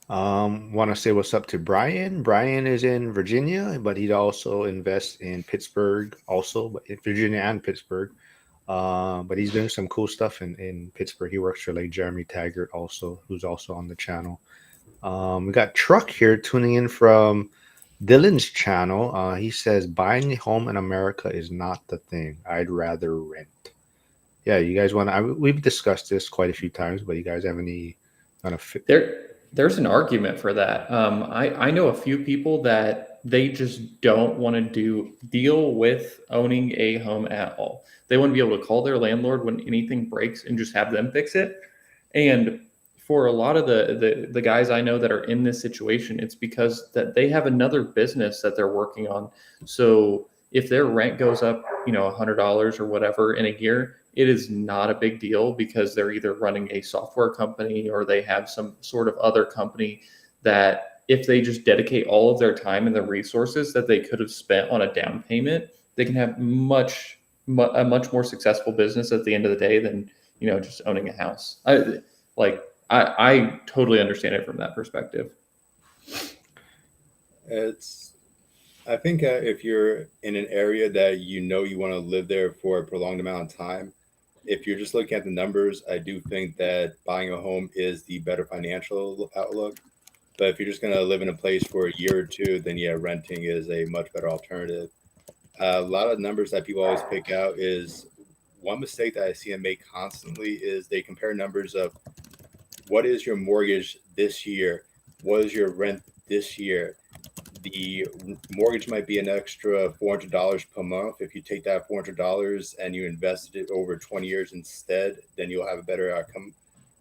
Want to say what's up to Brian. Brian is in Virginia, but he also invests in Pittsburgh, also, but in Virginia and Pittsburgh. But he's doing some cool stuff in Pittsburgh. He works for like Jeremy Taggart, also, who's also on the channel. We got Truck here tuning in from Dylan's channel. He says buying a home in America is not the thing. I'd rather rent. Yeah, you guys want to? We've discussed this quite a few times, but you guys have any kind of There's an argument for that. I know a few people that they just don't want to deal with owning a home at all. They want to be able to call their landlord when anything breaks and just have them fix it. And for a lot of the guys I know that are in this situation, it's because that they have another business that they're working on. So if their rent goes up, $100 or whatever in a year, it is not a big deal because they're either running a software company or they have some sort of other company that if they just dedicate all of their time and their resources that they could have spent on a down payment, they can have a much more successful business at the end of the day than, just owning a house. I totally understand it from that perspective. I think if you're in an area that you want to live there for a prolonged amount of time, if you're just looking at the numbers, I do think that buying a home is the better financial outlook. But if you're just going to live in a place for a year or two, then yeah, renting is a much better alternative. A lot of numbers that people always pick out is one mistake that I see them make constantly is they compare numbers of what is your mortgage this year? What is your rent this year? The mortgage might be an extra $400 per month. If you take that $400 and you invested it over 20 years instead, then you'll have a better outcome.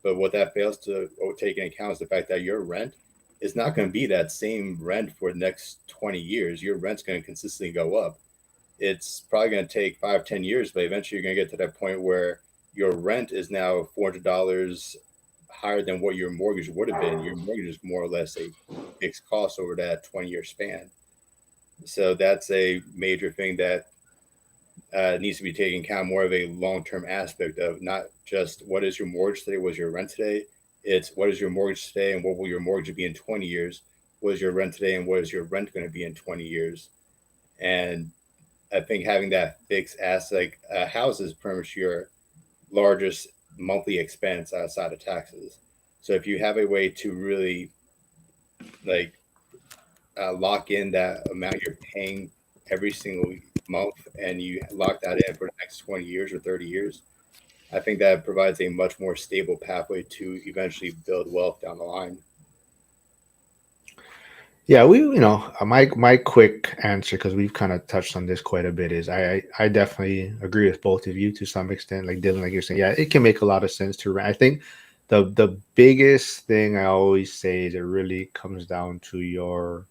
But what that fails to take into account is the fact that your rent is not going to be that same rent for the next 20 years. Your rent's going to consistently go up. It's probably going to take 5-10 years, but eventually you're going to get to that point where your rent is now $400 higher than what your mortgage would have been. Your mortgage is more or less a fixed cost over that 20-year span. So that's a major thing that needs to be taken account, more of a long-term aspect of not just what is your mortgage today, what is your rent today. It's what is your mortgage today and what will your mortgage be in 20 years? What is your rent today and what is your rent going to be in 20 years? And I think having that fixed asset, house is pretty much your largest monthly expense outside of taxes. So if you have a way to really lock in that amount you're paying every single month and you lock that in for the next 20 years or 30 years, I think that provides a much more stable pathway to eventually build wealth down the line. Yeah, my quick answer, because we've kind of touched on this quite a bit, is I definitely agree with both of you to some extent. Like Dylan, like you're saying, yeah, it can make a lot of sense to rent. I think the biggest thing I always say is it really comes down to your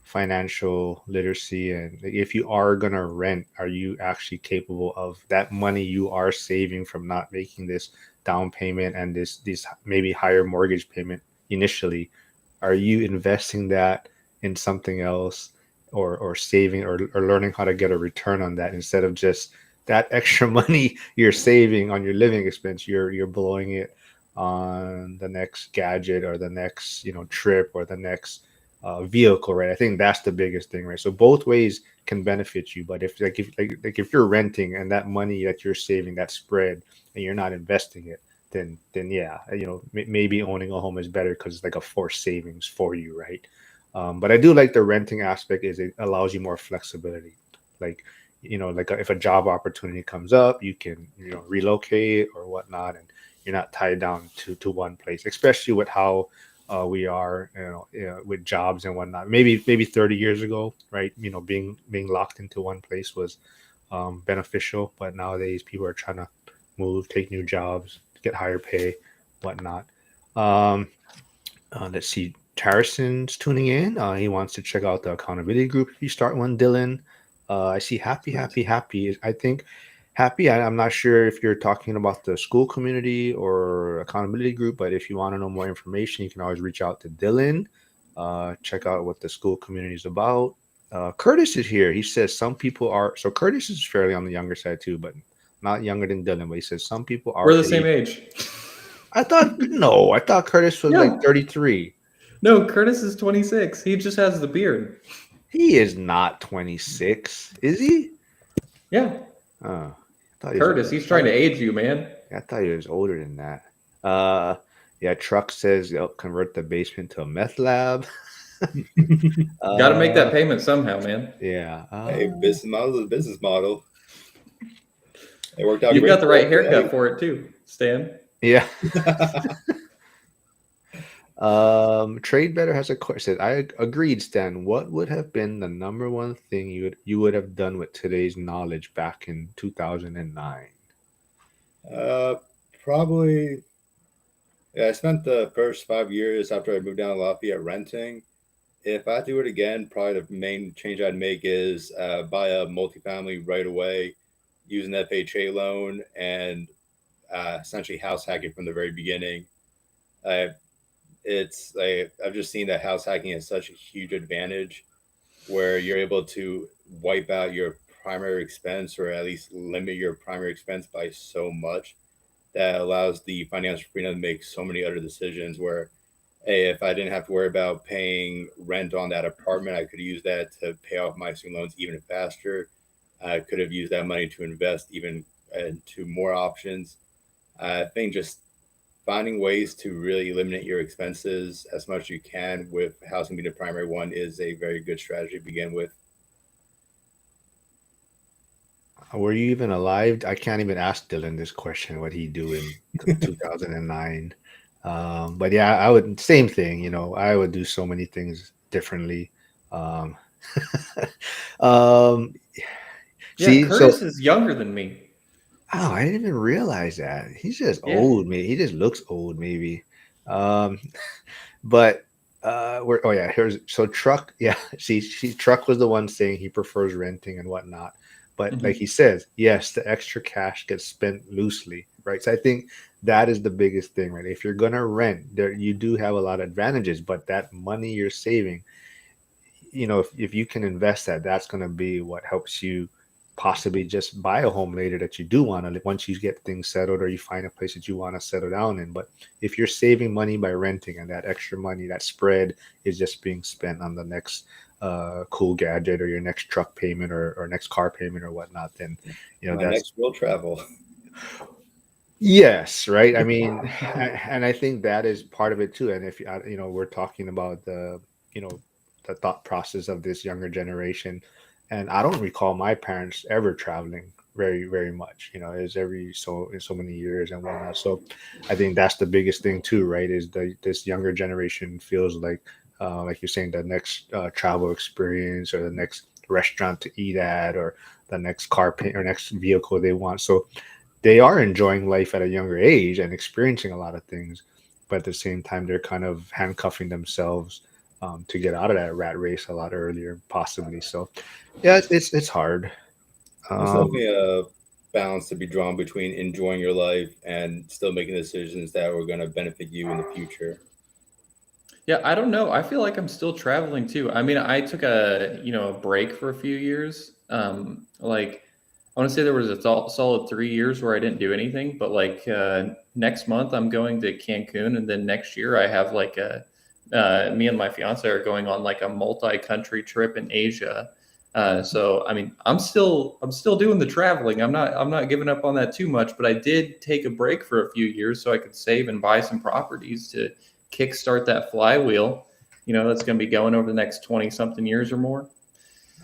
financial literacy, and if you are gonna rent, are you actually capable of that money you are saving from not making this down payment and this maybe higher mortgage payment initially? Are you investing that in something else, or saving, or learning how to get a return on that, instead of just that extra money you're saving on your living expense, you're blowing it on the next gadget or the next trip or the next vehicle, right? I think that's the biggest thing, right? So both ways can benefit you, but if you're renting and that money that you're saving, that spread, and you're not investing it, then yeah, maybe owning a home is better because it's like a forced savings for you, right? But I do like the renting aspect, is it allows you more flexibility. Like, like if a job opportunity comes up, you can relocate or whatnot, and you're not tied down to one place, especially with how we are, with jobs and whatnot. Maybe 30 years ago, right? Being locked into one place was beneficial, but nowadays people are trying to move, take new jobs, get higher pay, whatnot. Um, let's see. Harrison's tuning in. He wants to check out the accountability group if you start one, Dylan. I see happy, Sweet. happy, happy. I think happy. I'm not sure if you're talking about the school community or accountability group, but if you want to know more information, you can always reach out to Dylan. Check out what the school community is about. Curtis is here. He says some people are, so Curtis is fairly on the younger side too, but not younger than Dylan. But he says some people We're are the same age. I thought Curtis was like Yeah. 33. No, Curtis is 26. He just has the beard. He is not 26, is he? Yeah. Oh, I thought Curtis, he's trying to age you, man. I thought he was older than that. Yeah, Truck says they'll convert the basement to a meth lab. Got to make that payment somehow, man. Yeah. Hey, business model is a business model. It worked out You've great. got the right for us, haircut for it too, Stan. Yeah. hey. Trade Better has a question. I agreed, Stan. What would have been the number one thing you would have done with today's knowledge back in 2009? Probably. Yeah, I spent the first 5 years after I moved down to Lafayette renting. If I had to do it again, probably the main change I'd make is buy a multifamily right away, use an FHA loan, and essentially house hack it from the very beginning. Uh, it's like I've just seen that house hacking is such a huge advantage where you're able to wipe out your primary expense, or at least limit your primary expense by so much, that allows the financial freedom to make so many other decisions where, hey, if I didn't have to worry about paying rent on that apartment, I could use that to pay off my student loans even faster. I could have used that money to invest even into more options. I think just finding ways to really eliminate your expenses as much as you can, with housing being the primary one, is a very good strategy to begin with. Were you even alive? I can't even ask Dylan this question, what he do in 2009. But yeah, I would, same thing, I would do so many things differently. Um, um, Yeah, see, so, Curtis is younger than me. oh, I didn't even realize that. He's just Yeah. old, maybe. He just looks old, maybe. Um, but we're oh yeah, here's so Truck. Yeah, see, Truck was the one saying he prefers renting and whatnot. But like Mhm. he says, yes, the extra cash gets spent loosely, right? So I think that is the biggest thing, right? If you're gonna rent, there you do have a lot of advantages, but that money you're saving, if you can invest that, that's going to be what helps you possibly just buy a home later that you do want to, once you get things settled or you find a place that you want to settle down in. But if you're saving money by renting, and that extra money, that spread, is just being spent on the next cool gadget, or your next truck payment, or next car payment or whatnot, then My that's next will travel. yes, right. I mean, and I think that is part of it too. And if we're talking about you know, the thought process of this younger generation, and I don't recall my parents ever traveling very, very much. It's every so many years and whatnot. So I think that's the biggest thing too, right? Is this younger generation feels like you're saying, the next travel experience, or the next restaurant to eat at, or the next car pay, or next vehicle they want. So they are enjoying life at a younger age and experiencing a lot of things, but at the same time they're kind of handcuffing themselves to get out of that rat race a lot earlier, possibly. So, yeah, it's hard. There's Um, definitely a balance to be drawn between enjoying your life and still making decisions that are going to benefit you in the future. Yeah, I don't know. I feel like I'm still traveling too. I mean, I took a break for a few years. Like I want to say there was a solid 3 years where I didn't do anything, but like next month I'm going to Cancun, and then next year I have like me and my fiance are going on like a multi-country trip in Asia. So I mean, I'm still doing the traveling. I'm not giving up on that too much, but I did take a break for a few years so I could save and buy some properties to kickstart that flywheel. That's going to be going over the next 20 something years or more.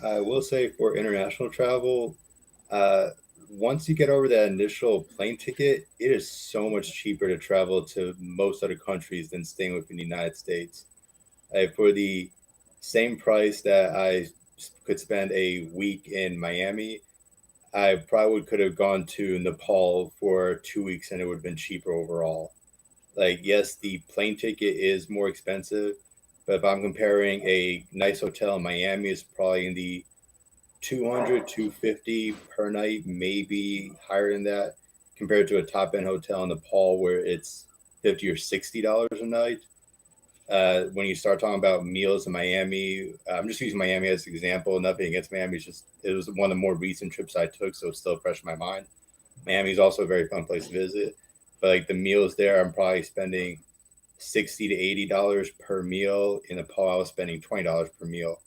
I will say for international travel, uh, once you get over that initial plane ticket, it is so much cheaper to travel to most other countries than staying within the United States. For the same price that I could spend a week in Miami, I probably could have gone to Nepal for 2 weeks and it would have been cheaper overall. Like, yes, the plane ticket is more expensive, but if I'm comparing a nice hotel in Miami, is probably in the 200, 250 per night, maybe higher than that, compared to a top end hotel in Nepal where it's $50 or $60 a night. When you start talking about meals in Miami, I'm just using Miami as an example. Nothing against Miami. It's just it was one of the more recent trips I took, so it's still fresh in my mind. Miami is also a very fun place to visit, but like the meals there, I'm probably spending $60 to $80 per meal. In Nepal, I was spending $20 per meal.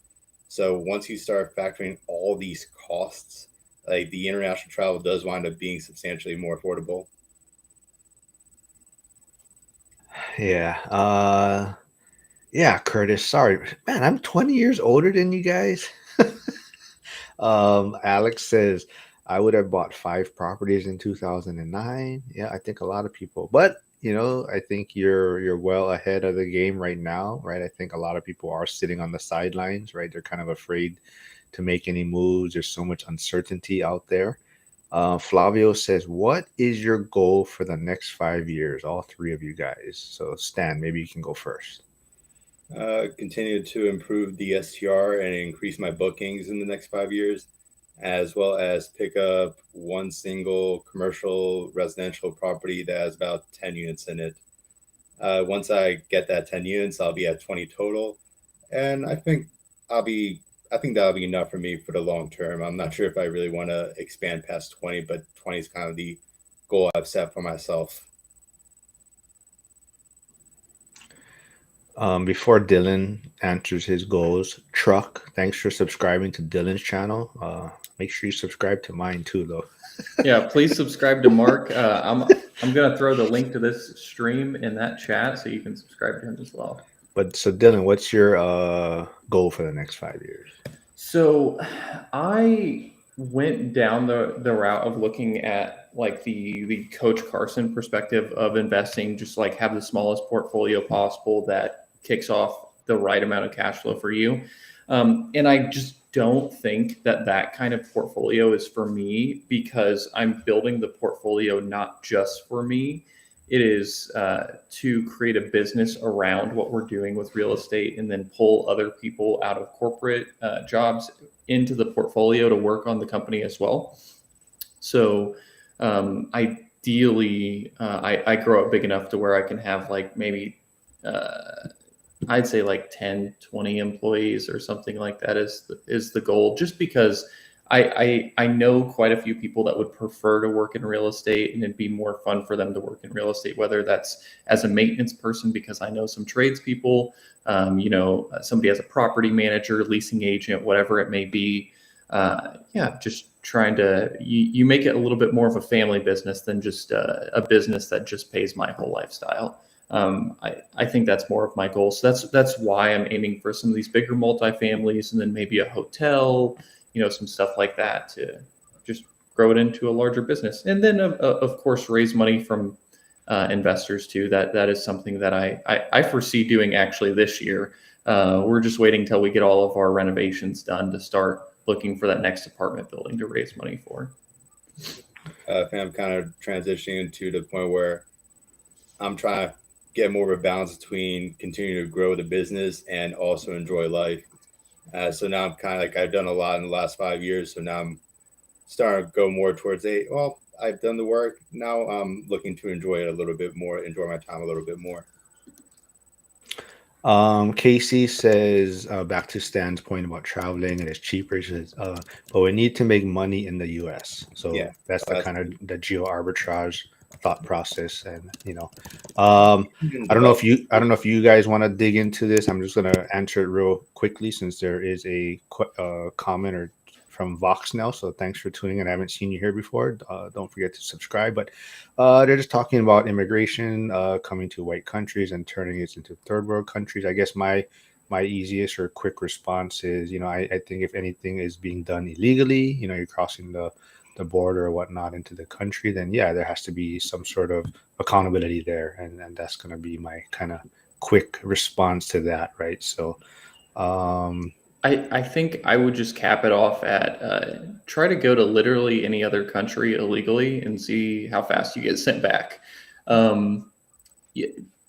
So once you start factoring all these costs, like the international travel does wind up being substantially more affordable. yeah. Yeah, Curtis. Sorry, man. I'm 20 years older than you guys. Alex says I would have bought 5 properties in 2009. Yeah, I think a lot of people, but I think you're well ahead of the game right now, right? I think a lot of people are sitting on the sidelines, right? They're kind of afraid to make any moves. There's so much uncertainty out there. Flavio says, "What is your goal for the next 5 years?" All three of you guys. So, Stan, maybe you can go first. Continue to improve the STR and increase my bookings in the next 5 years, as well as pick up one single commercial residential property that has about 10 units in it. Once I get that 10 units, I'll be at 20 total. And I'll be, I think that'll be enough for me for the long term. I'm not sure if I really want to expand past 20, but 20 is kind of the goal I've set for myself. Before Dylan answers his goals, Truck, thanks for subscribing to Dylan's channel. Make sure you subscribe to mine too, though. Yeah, please subscribe to Mark. I'm gonna throw the link to this stream in that chat so you can subscribe to him as well. But so, Dylan, what's your goal for the next 5 years? So I went down the route of looking at like the Coach Carson perspective of investing, just like have the smallest portfolio possible that kicks off the right amount of cash flow for you. And I just don't think that kind of portfolio is for me because I'm building the portfolio not just for me. It is to create a business around what we're doing with real estate and then pull other people out of corporate jobs into the portfolio to work on the company as well. So ideally, I grow up big enough to where I can have like maybe I'd say like 10, 20 employees or something like that is the goal, just because I know quite a few people that would prefer to work in real estate and it'd be more fun for them to work in real estate, whether that's as a maintenance person, because I know some tradespeople, somebody as a property manager, leasing agent, whatever it may be. Yeah, just trying to, you make it a little bit more of a family business than just a business that just pays my whole lifestyle. I think that's more of my goal. So that's why I'm aiming for some of these bigger multifamilies and then maybe a hotel, some stuff like that to just grow it into a larger business. And then of course, raise money from investors too. That is something that I foresee doing actually this year. We're just waiting till we get all of our renovations done to start looking for that next apartment building to raise money for. I'm kind of transitioning to the point where I'm trying to get more of a balance between continuing to grow the business and also enjoy life. So now I'm kind of like, I've done a lot in the last 5 years. So now I'm starting to go more towards I've done the work. Now I'm looking to enjoy it a little bit more, enjoy my time a little bit more. Casey says, back to Stan's point about traveling and it's cheaper. He says, but we need to make money in the US. So Yeah, that's the that's kind of the geo arbitrage thought process. And even I don't know if develop. you guys want to dig into this. I'm just gonna answer it real quickly since there is a comment or from Vox now. So thanks for tuning in. I haven't seen you here before. Don't forget to subscribe. But they're just talking about immigration coming to white countries and turning it into third world countries. I guess my easiest or quick response is, I think if anything is being done illegally, you're crossing the border or whatnot into the country, then yeah, there has to be some sort of accountability there, and that's going to be my kind of quick response to that, right? So I think I would just cap it off at try to go to literally any other country illegally and see how fast you get sent back. Um,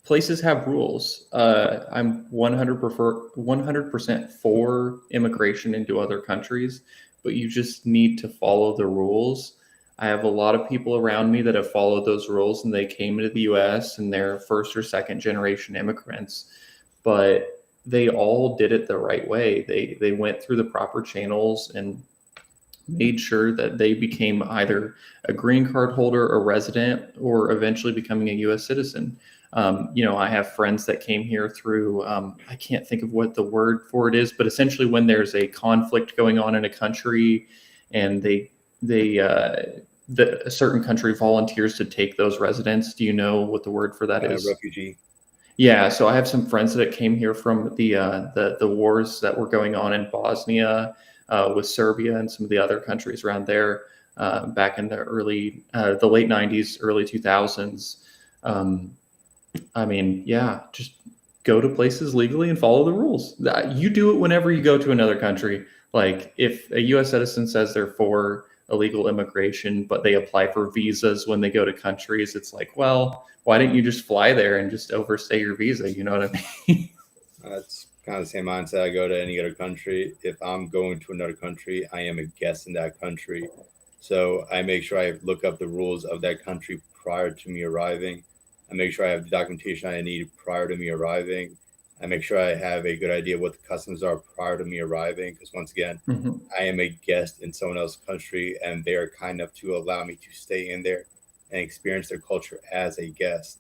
Places have rules. I'm 100% for immigration into other countries, but you just need to follow the rules. I have a lot of people around me that have followed those rules and they came into the US and they're first or second generation immigrants, but they all did it the right way. They went through the proper channels and made sure that they became either a green card holder, a resident, or eventually becoming a U.S. citizen. I have friends that came here through, I can't think of what the word for it is, but essentially when there's a conflict going on in a country and a certain country volunteers to take those residents. Do you know what the word for that is? Refugee. Yeah, so I have some friends that came here from the wars that were going on in Bosnia, with Serbia and some of the other countries around there, back in the late '90s, early 2000s. Just go to places legally and follow the rules. You do it whenever you go to another country. Like if a U.S. citizen says they're for illegal immigration, but they apply for visas when they go to countries, it's like, well, why didn't you just fly there and just overstay your visa? You know what I mean? That's kind of the same mindset. I go to any other country. If I'm going to another country, I am a guest in that country. So I make sure I look up the rules of that country prior to me arriving. I make sure I have the documentation I need prior to me arriving. I make sure I have a good idea what the customs are prior to me arriving. Because once again, Mhm. I am a guest in someone else's country and they are kind enough to allow me to stay in there and experience their culture as a guest.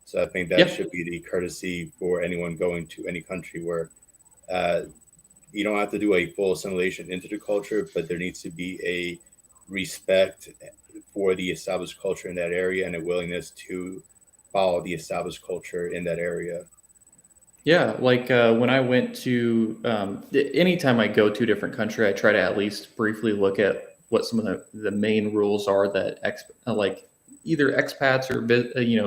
So I think that Yeah. should be the courtesy for anyone going to any country where uh, you don't have to do a full assimilation into the culture, but there needs to be a respect for the established culture in that area and a willingness to follow the established culture in that area. Yeah, like when I went to, anytime I go to a different country, I try to at least briefly look at what some of the main rules are that like either expats or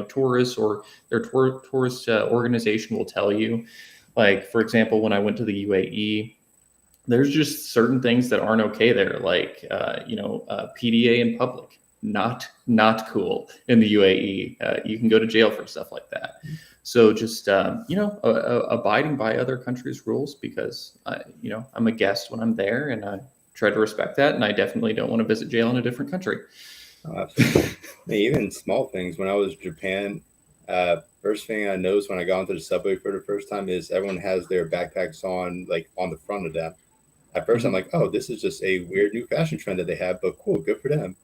tourists or their tourist organization will tell you. Like for example, when I went to the UAE, there's just certain things that aren't okay there, like PDA in public, not cool in the UAE. You can go to jail for stuff like that. So just abiding by other countries' rules because I'm a guest when I'm there, and I try to respect that. And I definitely don't want to visit jail in a different country. Oh, absolutely. Even small things. When I was in Japan, first thing I noticed when I got onto the subway for the first time is everyone has their backpacks on, like on the front of them. At 1st I'm like, oh, this is just a weird new fashion trend that they have, but cool, good for them.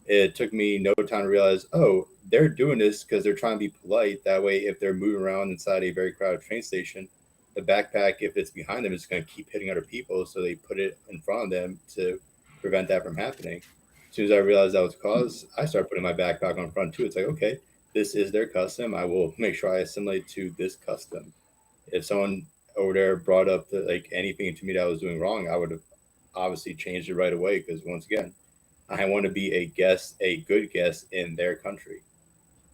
It took me no time to realize, oh, they're doing this because they're trying to be polite. That way, if they're moving around inside a very crowded train station, the backpack, if it's behind them, is going to keep hitting other people. So they put it in front of them to prevent that from happening. As soon as I realized that was the cause, I started putting my backpack on front too. It's like, okay, this is their custom. I will make sure I assimilate to this custom. If someone over there brought up like anything to me that I was doing wrong, I would have obviously changed it right away because once again, I want to be a guest, a good guest in their country.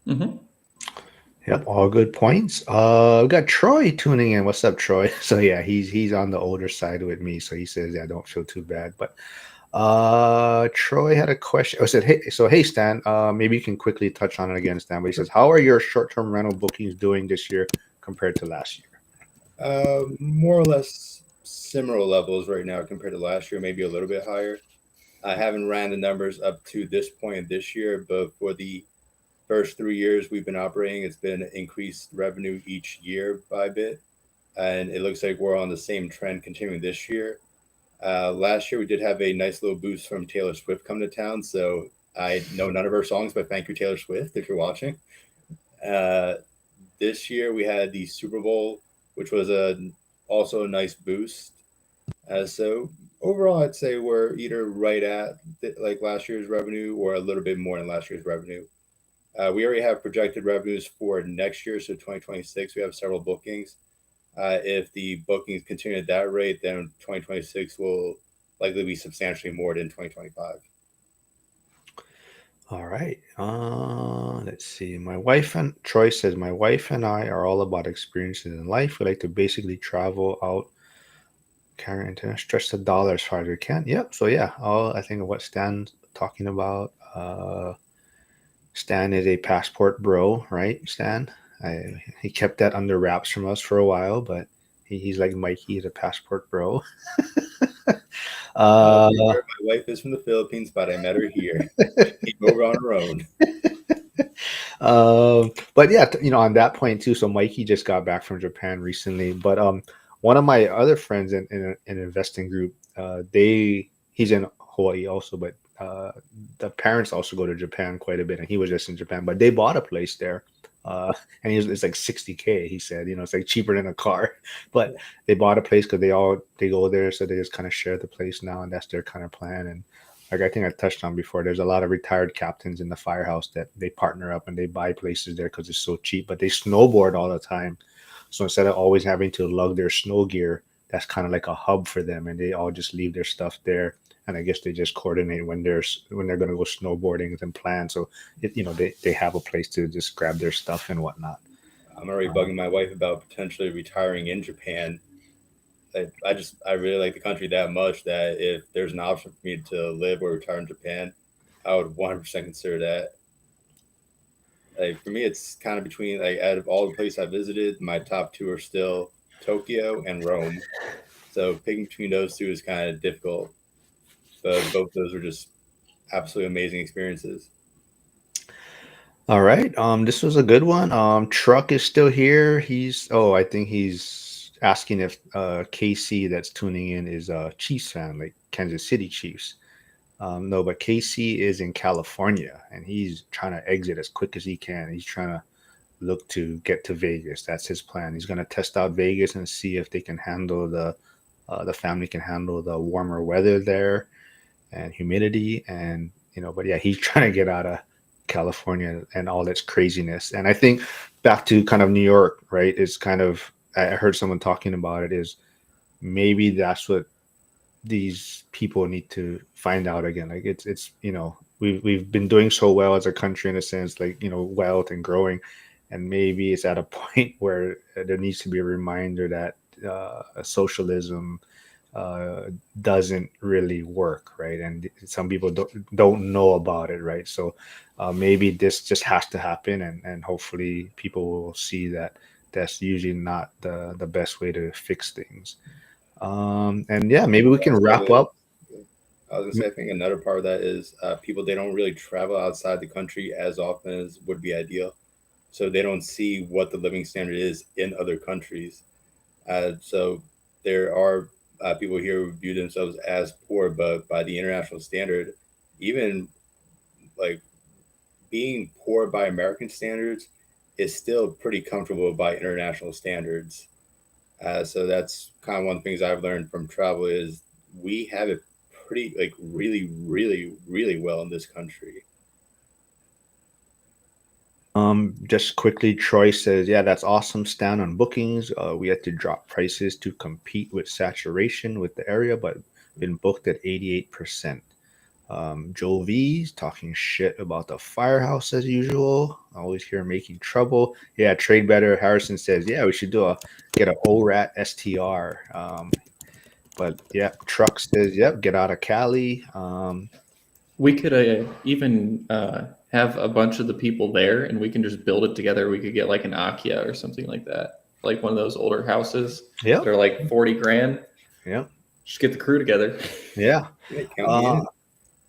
Mm-hmm. Yep, all good points. We got Troy tuning in. What's up, Troy? So yeah, he's on the older side with me, so he says, yeah, don't feel too bad. But Troy had a question. Oh, said, hey Stan, maybe you can quickly touch on it again, Stan. But he says, how are your short-term rental bookings doing this year compared to last year? More or less similar levels right now compared to last year, maybe a little bit higher. I haven't ran the numbers up to this point this year, but for the first 3 years we've been operating, it's been increased revenue each year by a bit. And it looks like we're on the same trend continuing this year. Last year we did have a nice little boost from Taylor Swift come to town. So I know none of her songs, but thank you, Taylor Swift, if you're watching. Uh, this year we had the Super Bowl, which was also a nice boost. So overall, I'd say we're either right at like last year's revenue or a little bit more than last year's revenue. We already have projected revenues for next year, so 2026. We have several bookings. If the bookings continue at that rate, then 2026 will likely be substantially more than 2025. All right. Let's see. Troy says, my wife and I are all about experiences in life. We like to basically travel out, carry internet, stretch the dollar as far as we can. Yep. So yeah, all I think of what Stan's talking about. Stan is a passport bro, right? Stan. He kept that under wraps from us for a while, but he's like Mikey, he's a passport bro. I'll uh, be fair, my wife is from the Philippines, but I met her here. She came over on her own. but yeah, on that point too. So Mikey just got back from Japan recently, but one of my other friends in an investing group, he's in Hawaii also, but the parents also go to Japan quite a bit, and he was just in Japan, but they bought a place there. And it's like 60K. He said, it's like cheaper than a car, but they bought a place because they go there, so they just kind of share the place now, and that's their kind of plan. And like I think I touched on before, there's a lot of retired captains in the firehouse that they partner up and they buy places there because it's so cheap, but they snowboard all the time. So instead of always having to lug their snow gear, that's kind of like a hub for them, and they all just leave their stuff there. And I guess they just coordinate when they're going to go snowboarding and plan. So they have a place to just grab their stuff and whatnot. I'm already bugging my wife about potentially retiring in Japan. I really like the country that much that if there's an option for me to live or retire in Japan, I would 100% consider that. Like for me, it's kind of between like out of all the places I visited, my top two are still Tokyo and Rome. So picking between those two is kind of difficult, but both of those are just absolutely amazing experiences. All right. This was a good one. Truck is still here. I think he's asking if KC that's tuning in is a Chiefs fan, like Kansas City Chiefs. No, but KC is in California and he's trying to exit as quick as he can. He's trying to look to get to Vegas. That's his plan. He's going to test out Vegas and see if they can handle the family can handle the warmer weather there and humidity. And but yeah, he's trying to get out of California and all its craziness. And I think back to kind of New York, right? It's kind of I heard someone talking about it is maybe that's what these people need to find out again. Like it's we've been doing so well as a country in a sense, like wealth and growing, and maybe it's at a point where there needs to be a reminder that socialism doesn't really work, right? And some people don't know about it, right? So maybe this just has to happen, and hopefully people will see that that's usually not the best way to fix things. And yeah, maybe we can wrap up. I was gonna say, I think another part of that is people they don't really travel outside the country as often as would be ideal, so they don't see what the living standard is in other countries. So there are people here who view themselves as poor, but by the international standard, even like being poor by American standards is still pretty comfortable by international standards. So that's kind of one of the things I've learned from travel is we have it pretty like really, really, really well in this country. Just quickly, Troy says, "Yeah, that's awesome. Stand on bookings. We had to drop prices to compete with saturation with the area, but been booked at 88%." Joe V's talking shit about the firehouse as usual. I always hear making trouble. Yeah, trade better. Harrison says, "Yeah, we should get a ORAT STR." But yeah, Truck says, yep, get out of Cali. We could even have a bunch of the people there, and we can just build it together. We could get like an Akia or something like that, like one of those older houses that Yep, are like 40 grand. yep, Just get the crew together. yeah. Yeah, count me Uh, in.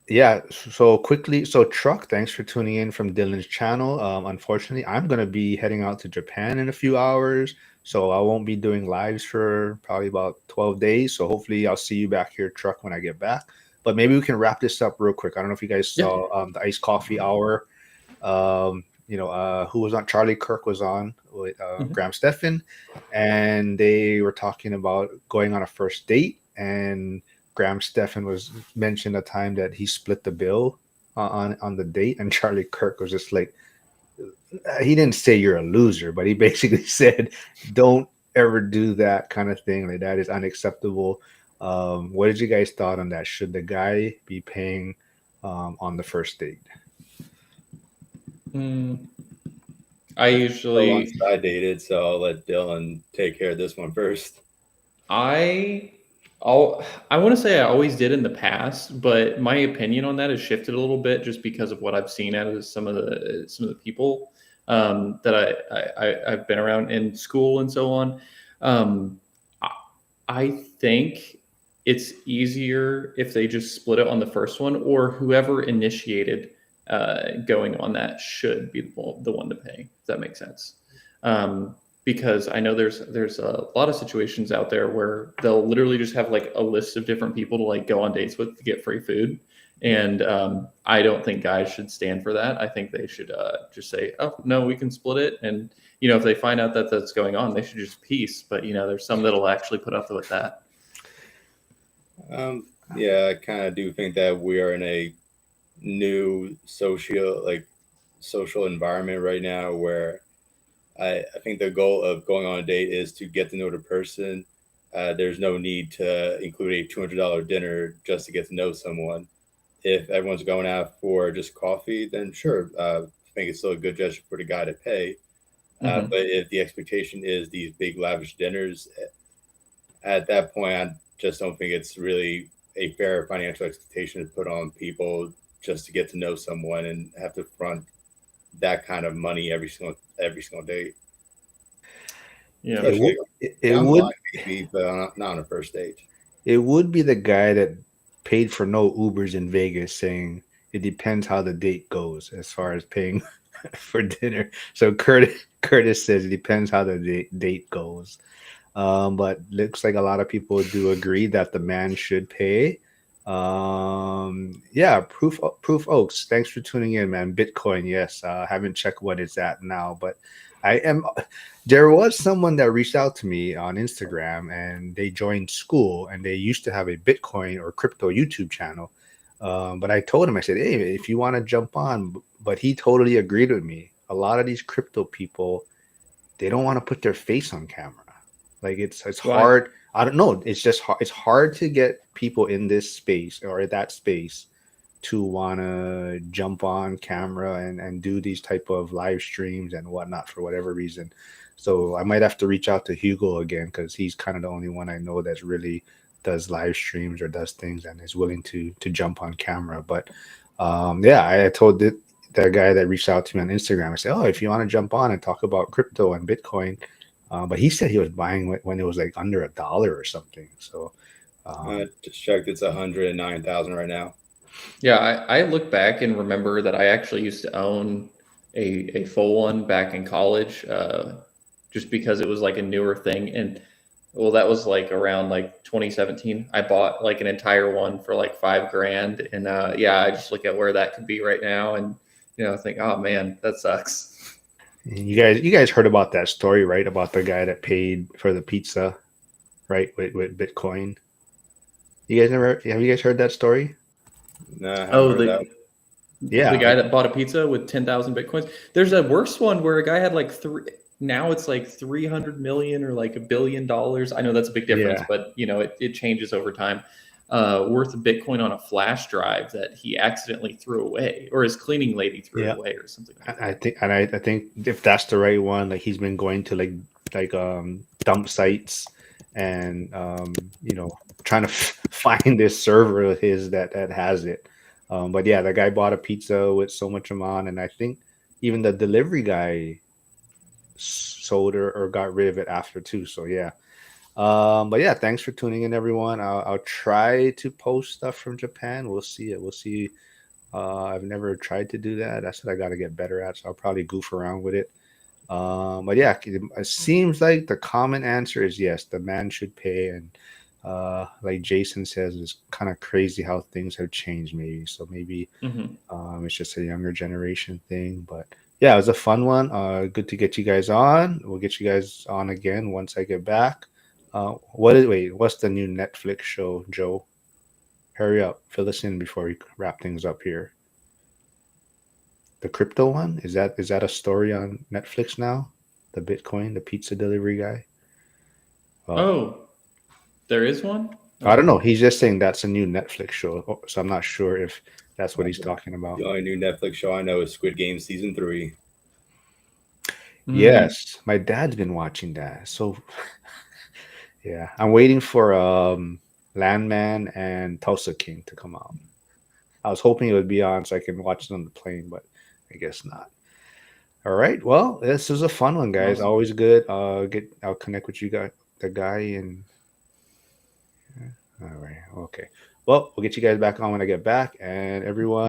yeah, so quickly, so Truck, thanks for tuning in from Dylan's channel. Unfortunately, I'm gonna be heading out to Japan in a few hours, so I won't be doing lives for probably about 12 days. So hopefully I'll see you back here, Truck, when I get back. But maybe we can wrap this up real quick. I don't know if you guys Yeah. saw the iced coffee hour. Who was on? Charlie Kirk was on with Mhm. Graham Stephan, and they were talking about going on a first date. And Graham Stephan was mentioned a time that he split the bill on the date, and Charlie Kirk was just like, he didn't say you're a loser, but he basically said, don't ever do that kind of thing. Like that is unacceptable. What did you guys thought on that? Should the guy be paying on the first date? Mm, I So once usually I dated, so I'll let Dylan take care of this one first. I I'll, I want to say I always did in the past, but my opinion on that has shifted a little bit just because of what I've seen out of some of the people that I've been around in school and so on. Um, I, I think it's easier if they just split it on the first one, or whoever initiated going on that should be the one to pay. If that makes sense. Um, because I know there's a lot of situations out there where they'll literally just have like a list of different people to like go on dates with to get free food, and I don't think guys should stand for that. I think they should just say, "Oh no, we can split it," and if they find out that that's going on, they should just peace. But there's some that'll actually put up with that. Yeah, I kind of do think that we are in a new social environment right now where I think the goal of going on a date is to get to know the person. There's no need to include a $200 dinner just to get to know someone. If everyone's going out for just coffee, then sure, I think it's still a good gesture for the guy to pay. Mm-hmm. But if the expectation is these big lavish dinners, at that point, I just don't think it's really a fair financial expectation to put on people just to get to know someone and have to front that kind of money every single date. Yeah. It would Especially it down the line, would maybe, but not on a first date. it would be the guy that paid for no Ubers in Vegas saying it depends how the date goes as far as paying for dinner. So Curtis says it depends how the date goes. But looks like a lot of people do agree that the man should pay. Yeah, Proof Oaks. Thanks for tuning in, man. Bitcoin, yes. Haven't checked what it's at now, but I am. There was someone that reached out to me on Instagram, and they joined school, and they used to have a Bitcoin or crypto YouTube channel. But I told him, I said, hey, if you want to jump on, but he totally agreed with me. A lot of these crypto people, they don't want to put their face on camera. Like it's Why? hard. I don't know. It's just hard. It's hard to get people in this space or that space to want to jump on camera and do these type of live streams and whatnot for whatever reason. So I might have to reach out to Hugo again because he's kind of the only one I know that's really does live streams or does things and is willing to jump on camera. But yeah, I told that guy that reached out to me on Instagram. I said, oh, if you want to jump on and talk about crypto and Bitcoin, but he said he was buying when it was like under $1 or something. So Just checked, it's 109,000 right now. Yeah, I look back and remember that I actually used to own a full one back in college, just because it was like a newer thing. And well, that was like around like 2017. I bought like an entire one for like 5 grand. And yeah, I just look at where that could be right now and think, oh man, that sucks. you guys heard about that story, right? About the guy that paid for the pizza, right? With Bitcoin. You guys never have you guys heard that story? No, I haven't Oh, heard that. the Yeah, guy like that bought a pizza with 10,000 bitcoins. There's a worse one where a guy had like three. Now it's like 300 million or like $1 billion. I know that's a big difference, yeah, but it changes over time. Worth of Bitcoin on a flash drive that he accidentally threw away, or his cleaning lady threw yeah. away, or something like I that. think and I think if that's the right one, like he's been going to like dump sites and trying to find this server of his that has it. But yeah, the guy bought a pizza with so much amount, and I think even the delivery guy sold or got rid of it after too. So yeah. But yeah, thanks for tuning in, everyone. I'll try to post stuff from Japan. We'll see it. We'll see. I've never tried to do that. That's what I got to get better at. So I'll probably goof around with it. But yeah, it seems like the common answer is yes, the man should pay. And like Jason says, it's kind of crazy how things have changed, maybe. So maybe Mm-hmm. it's just a younger generation thing. But yeah, it was a fun one. Good to get you guys on. We'll get you guys on again once I get back. What's the new Netflix show, Joe? Hurry up, fill us in before we wrap things up here. The crypto one? Is that a story on Netflix now? The Bitcoin, the pizza delivery guy? Well, Oh, there is one. I don't Oh. know. He's just saying that's a new Netflix show, so I'm not sure if that's what he's talking about. The only new Netflix show I know is Squid Game season 3. Mm. Yes, my dad's been watching that. So yeah, I'm waiting for Landman and Tulsa King to come out. I was hoping it would be on so I can watch it on the plane, but I guess not. All right. Well, this is a fun one, guys. Awesome. Always good. I'll connect with you guys, the guy, and all right. Okay. Well, we'll get you guys back on when I get back, and everyone.